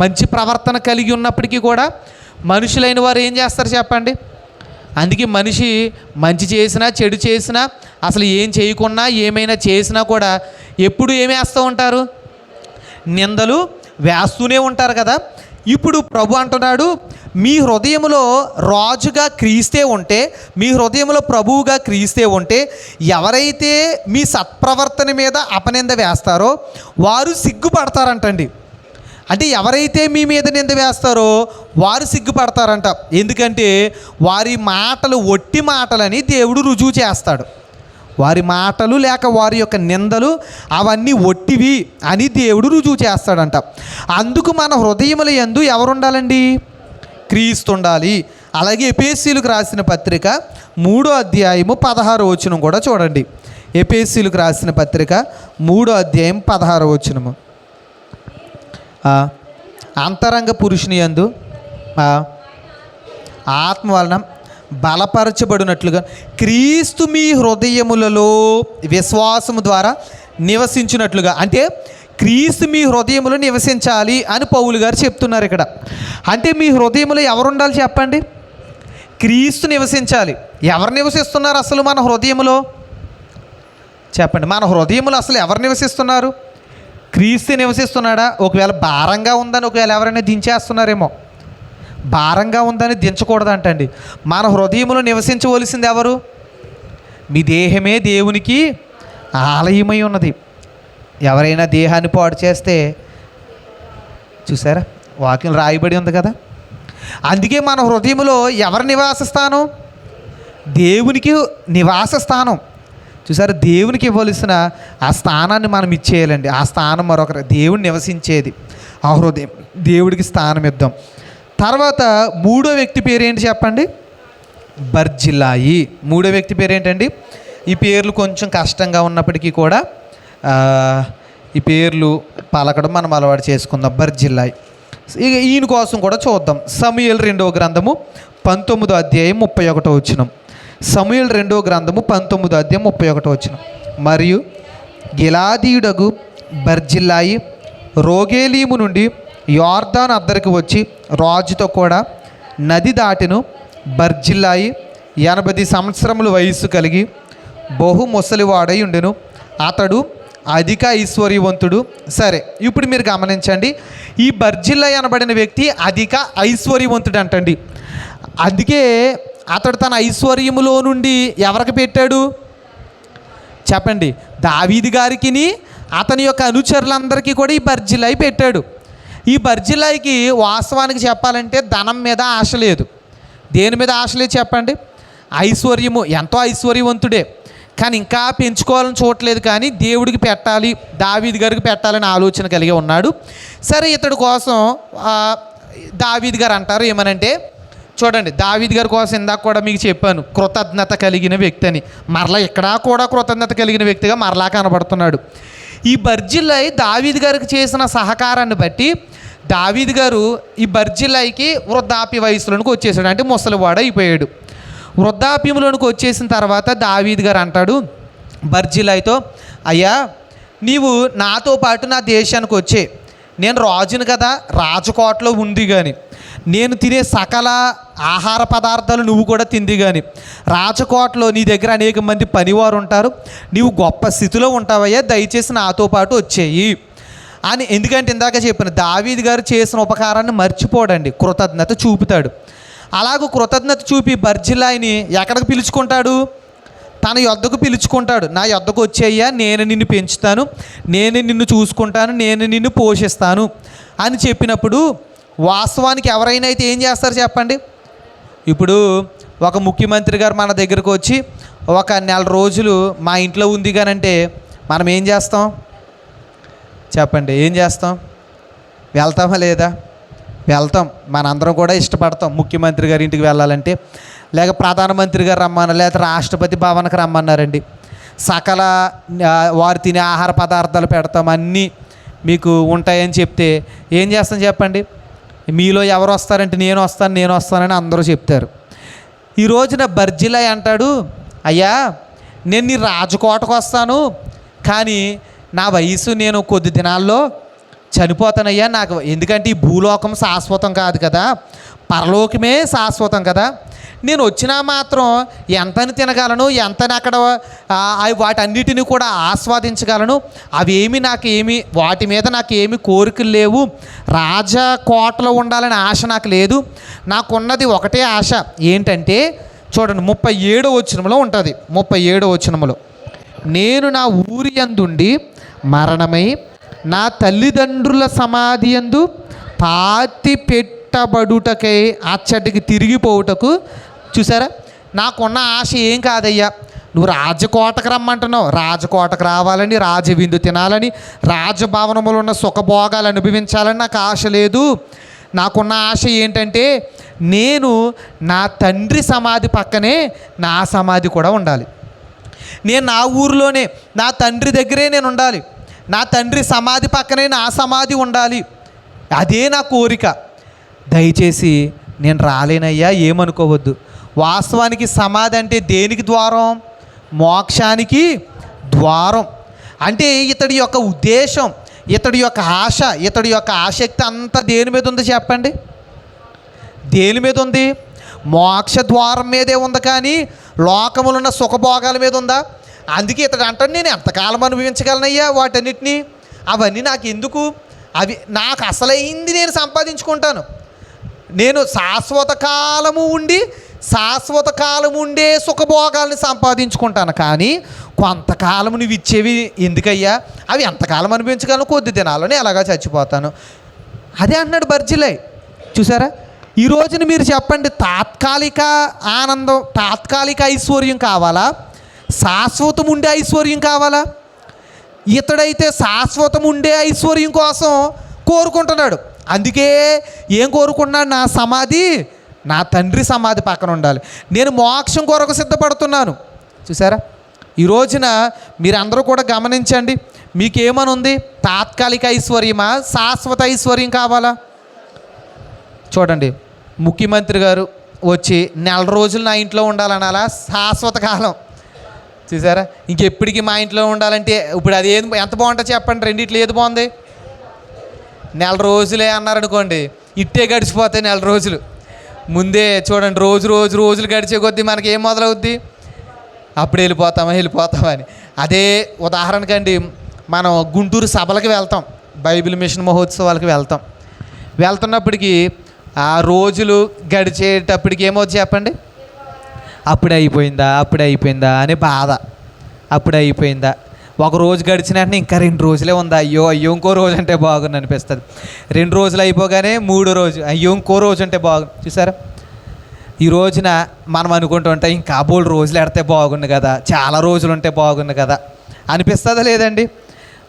మంచి ప్రవర్తన కలిగి ఉన్నప్పటికీ కూడా మనుషులైన వారు ఏం చేస్తారు చెప్పండి? అందుకే మనిషి మంచి చేసినా చెడు చేసినా అసలు ఏం చేయకున్నా ఏమైనా చేసినా కూడా ఎప్పుడు ఏమేస్తూ ఉంటారు? నిందలు వేస్తూనే ఉంటారు కదా. ఇప్పుడు ప్రభు అంటున్నాడు, మీ హృదయంలో రాజుగా క్రీస్తే ఉంటే, మీ హృదయంలో ప్రభువుగా క్రీస్తే ఉంటే, ఎవరైతే మీ సత్ప్రవర్తన మీద అపనింద వేస్తారో వారు సిగ్గుపడతారంటండి. అంటే ఎవరైతే మీ మీద నింద వేస్తారో వారు సిగ్గుపడతారంట. ఎందుకంటే వారి మాటలు ఒట్టి మాటలని దేవుడు రుజువు చేస్తాడు. వారి మాటలు లేక వారి యొక్క నిందలు అవన్నీ ఒట్టివి అని దేవుడు రుజువు చేస్తాడంట. అందుకు మన హృదయముల యందు ఎవరు ఉండాలండి? క్రీస్తు ఉండాలి. అలాగే ఎఫెసీయులకు రాసిన పత్రిక 3వ అధ్యాయము 16వ వచనం కూడా చూడండి. ఎఫెసీయులకు రాసిన పత్రిక 3వ అధ్యాయం 16వ వచనము. అంతరంగ పురుషుని యందు ఆత్మ వలన బలపరచబడినట్లుగా క్రీస్తు మీ హృదయములలో విశ్వాసము ద్వారా నివసించినట్లుగా, అంటే క్రీస్తు మీ హృదయములో నివసించాలి అని పౌలు గారు చెప్తున్నారు ఇక్కడ. అంటే మీ హృదయములో ఎవరు ఉండాలి చెప్పండి? క్రీస్తు నివసించాలి. ఎవరు నివసిస్తున్నారు అసలు మన హృదయములో చెప్పండి? మన హృదయములో అసలు ఎవరు నివసిస్తున్నారు? క్రీస్తు నివసిస్తున్నాడా? ఒకవేళ భారంగా ఉందని ఒకవేళ ఎవరైనా దించేస్తున్నారేమో. భారంగా ఉందని దించకూడదంటండి. మన హృదయములో నివసించవలసింది ఎవరు? మీ దేహమే దేవునికి ఆలయమై ఉన్నది. ఎవరైనా దేహాన్ని పాడు చేస్తే చూసారా, వాక్యం రాయబడి ఉంది కదా. అందుకే మన హృదయములో ఎవరి నివాస స్థానం? దేవునికి నివాస స్థానం. చూసారా, దేవునికి ఇవ్వవలసిన ఆ స్థానాన్ని మనం ఇచ్చేయాలండి. ఆ స్థానం మరొకరు, దేవుడు నివసించేది ఆ హృదయం. దేవుడికి స్థానం ఇద్దాం. తర్వాత 3వ వ్యక్తి పేరేంటి చెప్పండి? బర్జిల్లాయి. 3వ వ్యక్తి పేరేంటండి? ఈ పేర్లు కొంచెం కష్టంగా ఉన్నప్పటికీ కూడా ఈ పేర్లు పలకడం మనం అలవాటు చేసుకుందాం. బర్జిల్లాయి. ఇక ఈయన కోసం కూడా చూద్దాం. సమూయేలు 2వ గ్రంథము 19వ అధ్యాయం 31వ వచనం. సమూయేలు 2వ గ్రంథము 19వ అధ్యాయం 31వ వచనం. మరియు గిలాదీయుడగు బర్జిల్లాయి రోగేలీము నుండి యోర్దాను అద్దరికి వచ్చి రాజుతో కూడా నది దాటెను. బర్జిల్లాయి 80 సంవత్సరముల వయస్సు కలిగి బహు ముసలివాడై ఉండెను. అతడు అధిక ఐశ్వర్యవంతుడు. సరే, ఇప్పుడు మీరు గమనించండి, ఈ బర్జిల్లాయి అనబడిన వ్యక్తి అధిక ఐశ్వర్యవంతుడు అంటండి. అందుకే అతడు తన ఐశ్వర్యములో నుండి ఎవరికి పెట్టాడు చెప్పండి? దావీదు గారికి, అతని యొక్క అనుచరులందరికీ కూడా ఈ బర్జిల్లాయి పెట్టాడు. ఈ బర్జిల్లాయికి వాస్తవానికి చెప్పాలంటే ధనం మీద ఆశ లేదు. దేని మీద ఆశ లేదు చెప్పండి? ఐశ్వర్యము. ఎంతో ఐశ్వర్యవంతుడే, కానీ ఇంకా పెంచుకోవాలని చూడలేదు. కానీ దేవుడికి పెట్టాలి, దావీదు గారికి పెట్టాలని ఆలోచన కలిగి ఉన్నాడు. సరే, ఇతడి కోసం దావీదు గారు అంటారు ఏమనంటే, చూడండి, దావీదు గారి కోసం ఇందాక కూడా మీకు చెప్పాను, కృతజ్ఞత కలిగిన వ్యక్తి అని. మరలా ఇక్కడ కూడా కృతజ్ఞత కలిగిన వ్యక్తిగా మరలా కనబడుతున్నాడు. ఈ బర్జిల్లాయి దావీదు గారికి చేసిన సహకారాన్ని బట్టి దావీదు గారు ఈ బర్జిల్లాయికి వృద్ధాప్య వయసులోనికి వచ్చేసాడు. అంటే ముసలివాడు అయిపోయాడు. వృద్ధాప్యంలోనికి వచ్చేసిన తర్వాత దావీదు గారు అంటాడు బర్జిల్లాయితో, అయ్యా, నీవు నాతో పాటు నా దేశానికి వచ్చే, నేను రాజును కదా, రాజకోటలో ఉంది కానీ నేను తినే సకల ఆహార పదార్థాలు నువ్వు కూడా తింది కానీ రాజకోటలో నీ దగ్గర అనేక మంది పనివారు ఉంటారు, నీవు గొప్ప స్థితిలో ఉంటావయ్యా, దయచేసి నాతో పాటు వచ్చేయి అని. ఎందుకంటే ఇందాక చెప్పిన దావీదు గారు చేసిన ఉపకారాన్ని మర్చిపోడండి, కృతజ్ఞత చూపుతాడు. అలాగూ కృతజ్ఞత చూపి బర్జిల్లాయిని ఎక్కడికి పిలుచుకుంటాడు? తన యొద్దకు పిలుచుకుంటాడు. నా యొద్దకు వచ్చేయ్యా, నేను నిన్ను పెంచుతాను, నేను నిన్ను చూసుకుంటాను, నేను నిన్ను పోషిస్తాను అని చెప్పినప్పుడు వాస్తవానికి ఎవరైనా అయితే ఏం చేస్తారు చెప్పండి? ఇప్పుడు ఒక ముఖ్యమంత్రి గారు మన దగ్గరకు వచ్చి ఒక నెల రోజులు మా ఇంట్లో ఉంది కానంటే మనం ఏం చేస్తాం చెప్పండి? ఏం చేస్తాం? వెళ్తామా లేదా? వెళ్తాం. మనందరం కూడా ఇష్టపడతాం ముఖ్యమంత్రి గారి ఇంటికి వెళ్ళాలంటే. లేక ప్రధానమంత్రి గారు రమ్మన్నారు, లేకపోతే రాష్ట్రపతి భవన్కి రమ్మన్నారండి, సకల వారు తినే ఆహార పదార్థాలు పెడతాం, అన్నీ మీకు ఉంటాయని చెప్తే ఏం చేస్తాం చెప్పండి? మీలో ఎవరు వస్తారంటే నేను వస్తానని అందరూ చెప్తారు. ఈ రోజున బర్జిల్లాయి అంటాడు, అయ్యా, నేను నీ రాజకోటకు వస్తాను, కానీ నా వయసు నేను కొద్ది దినాల్లో చనిపోతానయ్యా. నాకు ఎందుకంటే ఈ భూలోకం శాశ్వతం కాదు కదా, పరలోకమే శాశ్వతం కదా. నేను వచ్చినా మాత్రం ఎంతని తినగలను, ఎంతని అక్కడ వాటన్నిటిని కూడా ఆస్వాదించగలను. అవేమి నాకేమి, వాటి మీద నాకు ఏమి కోరికలు లేవు. రాజకోటలో ఉండాలని ఆశ నాకు లేదు. నాకున్నది ఒకటే ఆశ, ఏంటంటే చూడండి 37వ వచనంలో ఉంటుంది. 37వ వచనంలో, నేను నా ఊరి యందుండి మరణమై నా తల్లిదండ్రుల సమాధి యందు పాతి పెట్టబడుటకై అచ్చటికి తిరిగిపోవుటకు. చూసారా, నాకున్న ఆశ ఏం కాదయ్యా, నువ్వు రాజకోటకు రమ్మంటున్నావు, రాజకోటకు రావాలని, రాజవిందు తినాలని, రాజభవనములో ఉన్న సుఖభోగాలు అనుభవించాలని నాకు ఆశ లేదు. నాకున్న ఆశ ఏంటంటే నేను నా తండ్రి సమాధి పక్కనే నా సమాధి కూడా ఉండాలి. నేను నా ఊరిలోనే నా తండ్రి దగ్గరే నేను ఉండాలి. నా తండ్రి సమాధి పక్కనే నా సమాధి ఉండాలి. అదే నా కోరిక. దయచేసి నేను రాలేనయ్యా ఏమనుకోవద్దు. వాస్తవానికి సమాధి అంటే దేనికి ద్వారం? మోక్షానికి ద్వారం. అంటే ఇతడి యొక్క ఉద్దేశం, ఇతడి యొక్క ఆశ, ఇతడి యొక్క ఆసక్తి అంతా దేని మీద ఉంది చెప్పండి? దేని మీద ఉంది? మోక్ష ద్వారం మీదే ఉంది, కానీ లోకములో ఉన్న సుఖభోగాల మీద ఉందా? అందుకే ఇతడు అంటాడు, నేను ఎంతకాలం అనుభవించగలనయ్యా వాటన్నిటినీ, అవన్నీ నాకు ఎందుకు, అవి నాకు అసలైంది నేను సంపాదించుకుంటాను. నేను శాశ్వత కాలం ఉండే సుఖభోగాల్ని సంపాదించుకుంటాను, కానీ కొంతకాలం నువ్వు ఇచ్చేవి ఎందుకయ్యా, అవి ఎంతకాలం అనుభవించగలను, కొద్ది దినాల్లోనే ఎలాగా చచ్చిపోతాను. అదే అన్నాడు బర్జిలై. చూసారా, ఈ రోజున మీరు చెప్పండి, తాత్కాలిక ఆనందం, తాత్కాలిక ఐశ్వర్యం కావాలా, శాశ్వతం ఉండే ఐశ్వర్యం కావాలా? ఇతడైతే శాశ్వతం ఉండే ఐశ్వర్యం కోసం కోరుకుంటున్నాడు. అందుకే ఏం కోరుకున్నాడు? నా సమాధి నా తండ్రి సమాధి పక్కన ఉండాలి, నేను మోక్షం కొరకు సిద్ధపడుతున్నాను. చూసారా, ఈ రోజున మీరందరూ కూడా గమనించండి, మీకేమని ఉంది? తాత్కాలిక ఐశ్వర్యమా, శాశ్వత ఐశ్వర్యం కావాలా? చూడండి, ముఖ్యమంత్రి గారు వచ్చి 4 రోజులు నా ఇంట్లో ఉండాలనాలా, శాశ్వత కాలం. చూసారా, ఇంకెప్పటికీ మా ఇంట్లో ఉండాలంటే ఇప్పుడు అది ఎంత బాగుంటుంది చెప్పండి? రెండిట్లో ఏది బాగుంది? 4 రోజులే అన్నారనుకోండి, ఇట్టే గడిచిపోతాయి 4 రోజులు. ముందే చూడండి, రోజులు గడిచే కొద్దీ మనకి ఏం మొదలవుద్ది? అప్పుడు వెళ్ళిపోతామని. అదే ఉదాహరణకండి, మనం గుంటూరు సభలకు వెళ్తాం, బైబిల్ మిషన్ మహోత్సవాలకు వెళ్తున్నప్పటికీ ఆ రోజులు గడిచేటప్పటికి ఏమవుతుంది చెప్పండి? అప్పుడే అయిపోయిందా అనే బాధ. అప్పుడే అయిపోయిందా, ఒక రోజు గడిచిన వెంటనే ఇంకా 2 రోజులే ఉందా, అయ్యో ఇంకో రోజు అంటే బాగుంది అనిపిస్తుంది. 2 రోజులు అయిపోగానే 3వ రోజు, అయ్యో ఇంకో రోజు అంటే బాగుంది. చూసారా, ఈ రోజున మనం అనుకుంటూ ఉంటాం, ఇంకా బోల్డ్ రోజులు ఎడితే బాగుంది కదా, చాలా రోజులు ఉంటే బాగుంది కదా అనిపిస్తుందా లేదండి?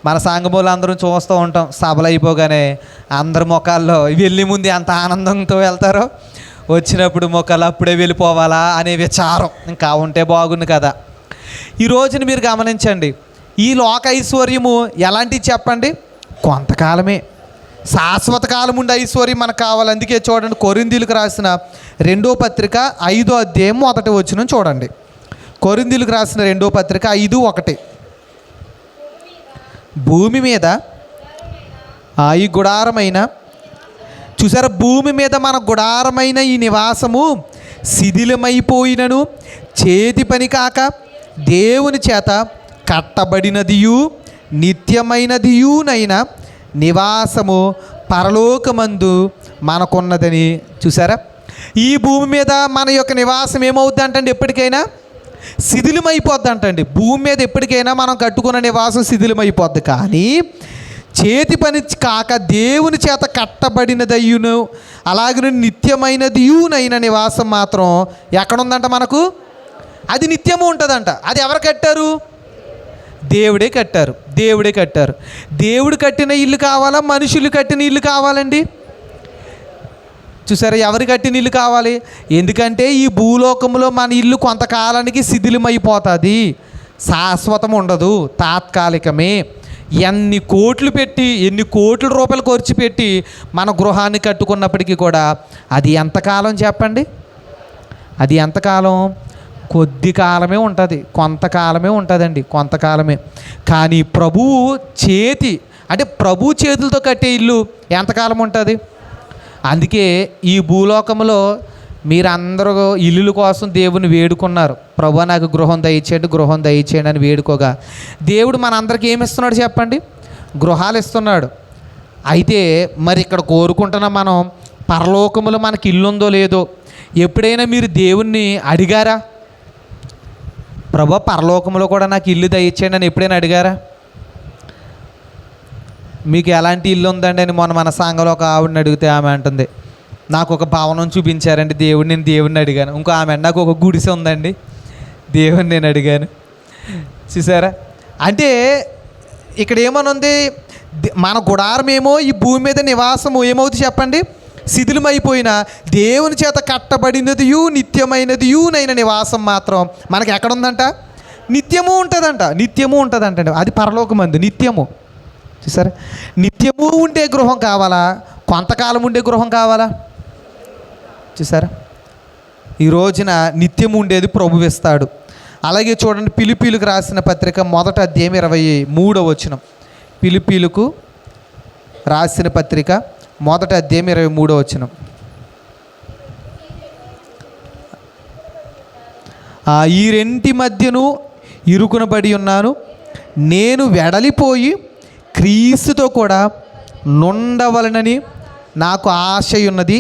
మన సంఘములు అందరం చూస్తూ ఉంటాం, సభలు అయిపోగానే అందరి ముఖాల్లో వెళ్ళి ముందు ఎంత ఆనందంతో వెళ్తారో, వచ్చినప్పుడు ముఖాలు అప్పుడే వెళ్ళిపోవాలా అనే విచారం, ఇంకా ఉంటే బాగుంది కదా. ఈ రోజున మీరు గమనించండి, ఈ లోక ఐశ్వర్యము ఎలాంటివి చెప్పండి? కొంతకాలమే. శాశ్వత కాలం ఉండే ఐశ్వర్యం మనకు కావాలి. అందుకే చూడండి, కొరింథీయులకు రాసిన 2వ పత్రిక 5వ అధ్యాయం 1వ వచనం చూడండి. కొరింథీయులకు రాసిన 2వ పత్రిక 5:1. భూమి మీద ఈ గుడారమైన, చూసారా, భూమి మీద మన గుడారమైన ఈ నివాసము శిథిలమైపోయినను చేతి పని కాక దేవుని చేత కట్టబడినదియు నిత్యమైనదియునైన నివాసము పరలోకమందు మనకున్నదని. చూసారా, ఈ భూమి మీద మన యొక్క నివాసం ఏమవుద్ది అంటండి? ఎప్పటికైనా శిథిలమైపోద్ది అంటండి. భూమి మీద ఎప్పటికైనా మనం కట్టుకున్న నివాసం శిథిలమైపోద్ది, కానీ చేతి పని కాక దేవుని చేత కట్టబడినదయ్యును అలాగే నిత్యమైనదియునైన నివాసం మాత్రం ఎక్కడుందంట మనకు? అది నిత్యము ఉంటుందంట. అది ఎవరు కట్టారు? దేవుడే కట్టారు. దేవుడు కట్టిన ఇల్లు కావాలా, మనుషులు కట్టిన ఇల్లు కావాలండి? చూసారా, ఎవరు కట్టిన ఇల్లు కావాలి? ఎందుకంటే ఈ భూలోకంలో మన ఇల్లు కొంతకాలానికి శిథిలమైపోతుంది, శాశ్వతం ఉండదు, తాత్కాలికమే. ఎన్ని కోట్ల రూపాయలు ఖర్చు పెట్టి మన గృహాన్ని కట్టుకున్నప్పటికీ కూడా అది ఎంతకాలం చెప్పండి? అది ఎంతకాలం? కొద్ది కాలమే ఉంటుంది, కొంతకాలమే ఉంటుందండి, కొంతకాలమే. కానీ ప్రభువు చేతులతో కట్టే ఇల్లు ఎంతకాలం ఉంటుంది? అందుకే ఈ భూలోకంలో మీరందరూ ఇల్లుల కోసం దేవుని వేడుకున్నారు. ప్రభువా నాకు గృహం దయచేయండి అని వేడుకోగా దేవుడు మనందరికీ ఏమి ఇస్తున్నాడు చెప్పండి? గృహాలు ఇస్తున్నాడు. అయితే మరి ఇక్కడ కోరుకుంటున్న మనం పరలోకములో మనకి ఇల్లు ఉందో లేదో ఎప్పుడైనా మీరు దేవుణ్ణి అడిగారా? ప్రభువా పరలోకంలో కూడా నాకు ఇల్లు దయచేయండి అని ఎప్పుడైనా అడిగారా? మీకు ఎలాంటి ఇల్లు ఉందండి అని మొన్న మన సంఘంలో ఒక ఆవిడని అడిగితే ఆమె అంటుంది, నాకు ఒక భవనం చూపించారండి దేవుడు, నేను దేవుడిని అడిగాను. ఇంకో ఆమె నాకు ఒక గుడిసె ఉందండి, దేవుడిని నేను అడిగాను. చూసారా? అంటే ఇక్కడ ఏమనుంది, మన గుడారం ఏమో ఈ భూమి మీద నివాసము ఏమవుతుంది చెప్పండి, శిథిలమైపోయిన దేవుని చేత కట్టబడినదియు నిత్యమైనదియునైన నివాసం మాత్రం మనకి ఎక్కడుందంట, నిత్యము ఉంటుందంట. నిత్యము ఉంటుందంట. అది పరలోకమందు నిత్యము. చూసారా? నిత్యము ఉండే గృహం కావాలా, కొంతకాలం ఉండే గృహం కావాలా? చూసారా? ఈ రోజున నిత్యం ఉండేది ప్రభువు ఇస్తాడు. అలాగే చూడండి, ఫిలిప్పీలకు రాసిన పత్రిక 1వ అధ్యాయం 23వ వచనం. ఫిలిప్పీలకు రాసిన పత్రిక 1వ అధ్యాయం 23వ వచనం. ఈ రెంటి మధ్యను ఇరుకునబడి ఉన్నాను, నేను వెడలిపోయి క్రీస్తుతో కూడా నుండవలనని నాకు ఆశ ఉన్నది,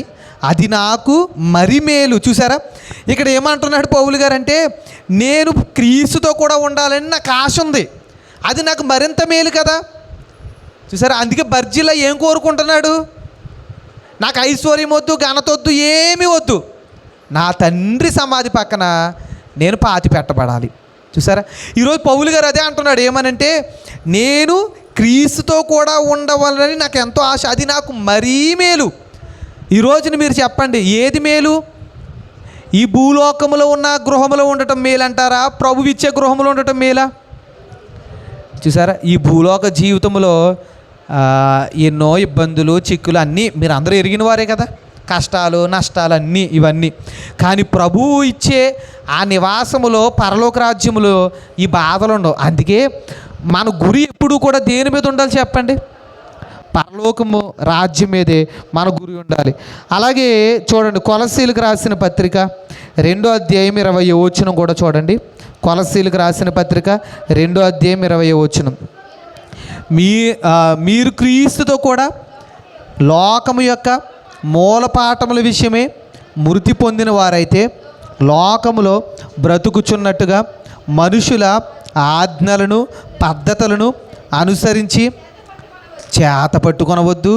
అది నాకు మరి మేలు. చూసారా? ఇక్కడ ఏమంటున్నాడు పౌలు గారు అంటే, నేను క్రీస్తుతో కూడా ఉండాలని నాకు ఆశ ఉంది, అది నాకు మరింత మేలు కదా. చూసారా? అందుకే బర్జిలా ఏం కోరుకుంటున్నాడు, నాకు ఐశ్వర్యం వద్దు, ఘనత వద్దు, ఏమీ వద్దు, నా తండ్రి సమాధి పక్కన నేను పాతి పెట్టబడాలి. చూసారా? ఈరోజు పౌలు గారు అదే అంటున్నాడు. ఏమనంటే, నేను క్రీస్తుతో కూడా ఉండవాలని నాకు ఎంతో ఆశ, అది నాకు మరీ మేలు. ఈ రోజున మీరు చెప్పండి, ఏది మేలు? ఈ భూలోకములో ఉన్న గృహములో ఉండటం మేలంటారా, ప్రభువు ఇచ్చే గృహములో ఉండటం మేలా? చూసారా? ఈ భూలోక జీవితంలో ఎన్నో ఇబ్బందులు, చిక్కులు అన్నీ మీరు అందరూ ఎరిగిన వారే కదా, కష్టాలు నష్టాలు అన్నీ ఇవన్నీ. కానీ ప్రభువు ఇచ్చే ఆ నివాసములో, పరలోక రాజ్యములో ఈ బాధలు ఉండవు. అందుకే మన గురి ఎప్పుడూ కూడా దేని మీద ఉండాలి చెప్పండి, పరలోకము రాజ్యం మీదే మన గురి ఉండాలి. అలాగే చూడండి, కొలస్సీలకు రాసిన పత్రిక 2వ అధ్యాయం 20వ వచనం కూడా చూడండి. కొలస్సీలకు రాసిన పత్రిక 2వ అధ్యాయం 20వ వచనం. మీరు క్రీస్తుతో కూడా లోకము యొక్క మూలపాఠముల విషయమే మృతి పొందిన వారైతే లోకములో బ్రతుకుచున్నట్టుగా మనుషుల ఆజ్ఞలను పద్ధతులను అనుసరించి చేత పట్టుకొనవద్దు,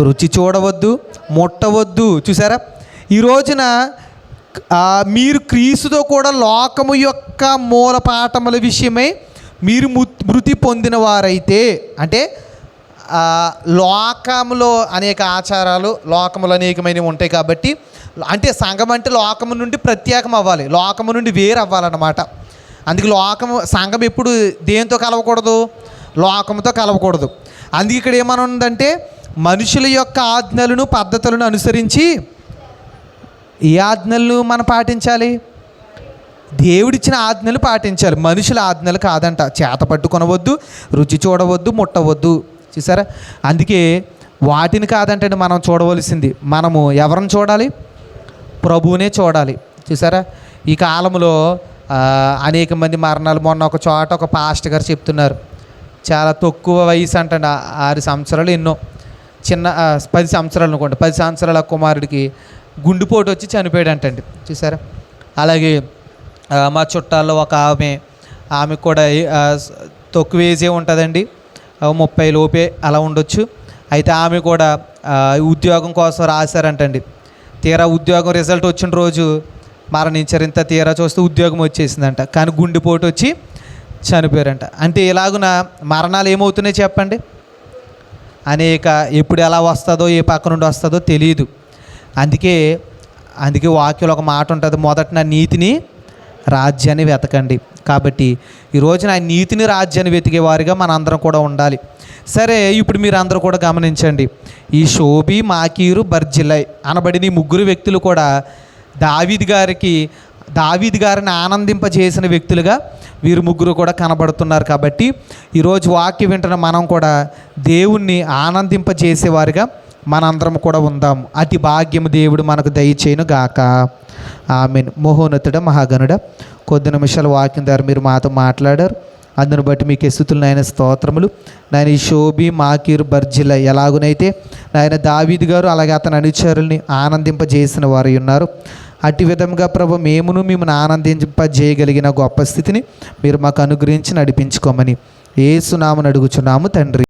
రుచి చూడవద్దు, ముట్టవద్దు. చూసారా? ఈ రోజున మీరు క్రీస్తుతో కూడా లోకము యొక్క మూలపాఠముల విషయమై మీరు మృతి పొందిన వారైతే, అంటే లోకములో అనేక ఆచారాలు, లోకములు అనేకమైనవి ఉంటాయి కాబట్టి, అంటే సంఘం అంటే లోకము నుండి ప్రత్యేకం అవ్వాలి, లోకము నుండి వేరు అవ్వాలన్నమాట. అందుకే సంఘం ఎప్పుడు దేంతో కలవకూడదు, లోకంతో కలవకూడదు. అందుకే ఇక్కడ ఏమనుందంటే, మనుషుల యొక్క ఆజ్ఞలను పద్ధతులను అనుసరించి, ఈ ఆజ్ఞలను మనం పాటించాలి, దేవుడిచ్చిన ఆజ్ఞలు పాటించాలి, మనుషుల ఆజ్ఞలు కాదంట. చేత పట్టుకొనవద్దు, రుచి చూడవద్దు, ముట్టవద్దు. చూసారా? అందుకే వాటిని కాదంటే మనం చూడవలసింది, మనము ఎవరిని చూడాలి, ప్రభువునే చూడాలి. చూసారా? ఈ కాలంలో అనేక మంది మరణాలు. మొన్న ఒక చోట ఒక పాస్టర్ గారు చెప్తున్నారు, చాలా తక్కువ వయసు అంటండి, 6 సంవత్సరాలు ఎన్నో, చిన్న 10 సంవత్సరాలు అనుకోండి, 10 సంవత్సరాల కుమారుడికి గుండెపోటు వచ్చి చనిపోయాడు అంటండి. చూసారా? అలాగే మా చుట్టాల్లో ఒక ఆమె కూడా తక్కువ ఏజే ఉంటుందండి, 30 లోపే అలా ఉండొచ్చు. అయితే ఆమె కూడా ఉద్యోగం కోసం రాశారంటండి. తీరా ఉద్యోగం రిజల్ట్ వచ్చిన రోజు మరణించారు. ఇంత తీరా చూస్తే ఉద్యోగం వచ్చేసిందంట, కానీ గుండెపోటు వచ్చి చనిపోయారంట. అంటే ఇలాగున మరణాలు ఏమవుతున్నాయి చెప్పండి, ఎప్పుడు ఎలా వస్తుందో, ఏ పక్క నుండి వస్తుందో తెలియదు. అందుకే వాక్యంలో ఒక మాట ఉంటుంది, మొదట నా నీతిని రాజ్యాన్ని వెతకండి. కాబట్టి ఈ రోజున ఆ నీతిని రాజ్యాన్ని వెతికే వారిగా మన అందరం కూడా ఉండాలి. సరే, ఇప్పుడు మీరు అందరూ కూడా గమనించండి, ఈ షోబి, మాకీరు, బర్జిలై అనబడిన ఈ 3 వ్యక్తులు కూడా దావీదు గారిని ఆనందింపజేసిన వ్యక్తులుగా వీరు 3 కూడా కనబడుతున్నారు. కాబట్టి ఈరోజు వాక్యం వింటున్న మనం కూడా దేవుణ్ణి ఆనందింపజేసేవారిగా మనందరం కూడా ఉందాం. అతి భాగ్యము దేవుడు మనకు దయచేయును గాక. ఆమేన్. మహోన్నతుడ, మహాగణుడ, కొద్ది నిమిషాల వాక్యం ద్వారా మీరు మాతో మాట్లాడారు. అందును బట్టి మీకు స్తుతులు నాయన, స్తోత్రములు నాయన. ఈ షోబి, మాకీరు, బర్జిల ఎలాగునైతే నాయన దావీదు గారు అలాగే అతని అనుచరుల్ని ఆనందింపజేసిన వారు ఉన్నారు, అట్టి విధంగా ప్రభు మిమ్మల్ని ఆనందింపజేయగలిగిన గొప్ప స్థితిని మీరు మాకు అనుగ్రహించి నడిపించుకోమని యేసు నామమున అడుగుచున్నాము తండ్రి.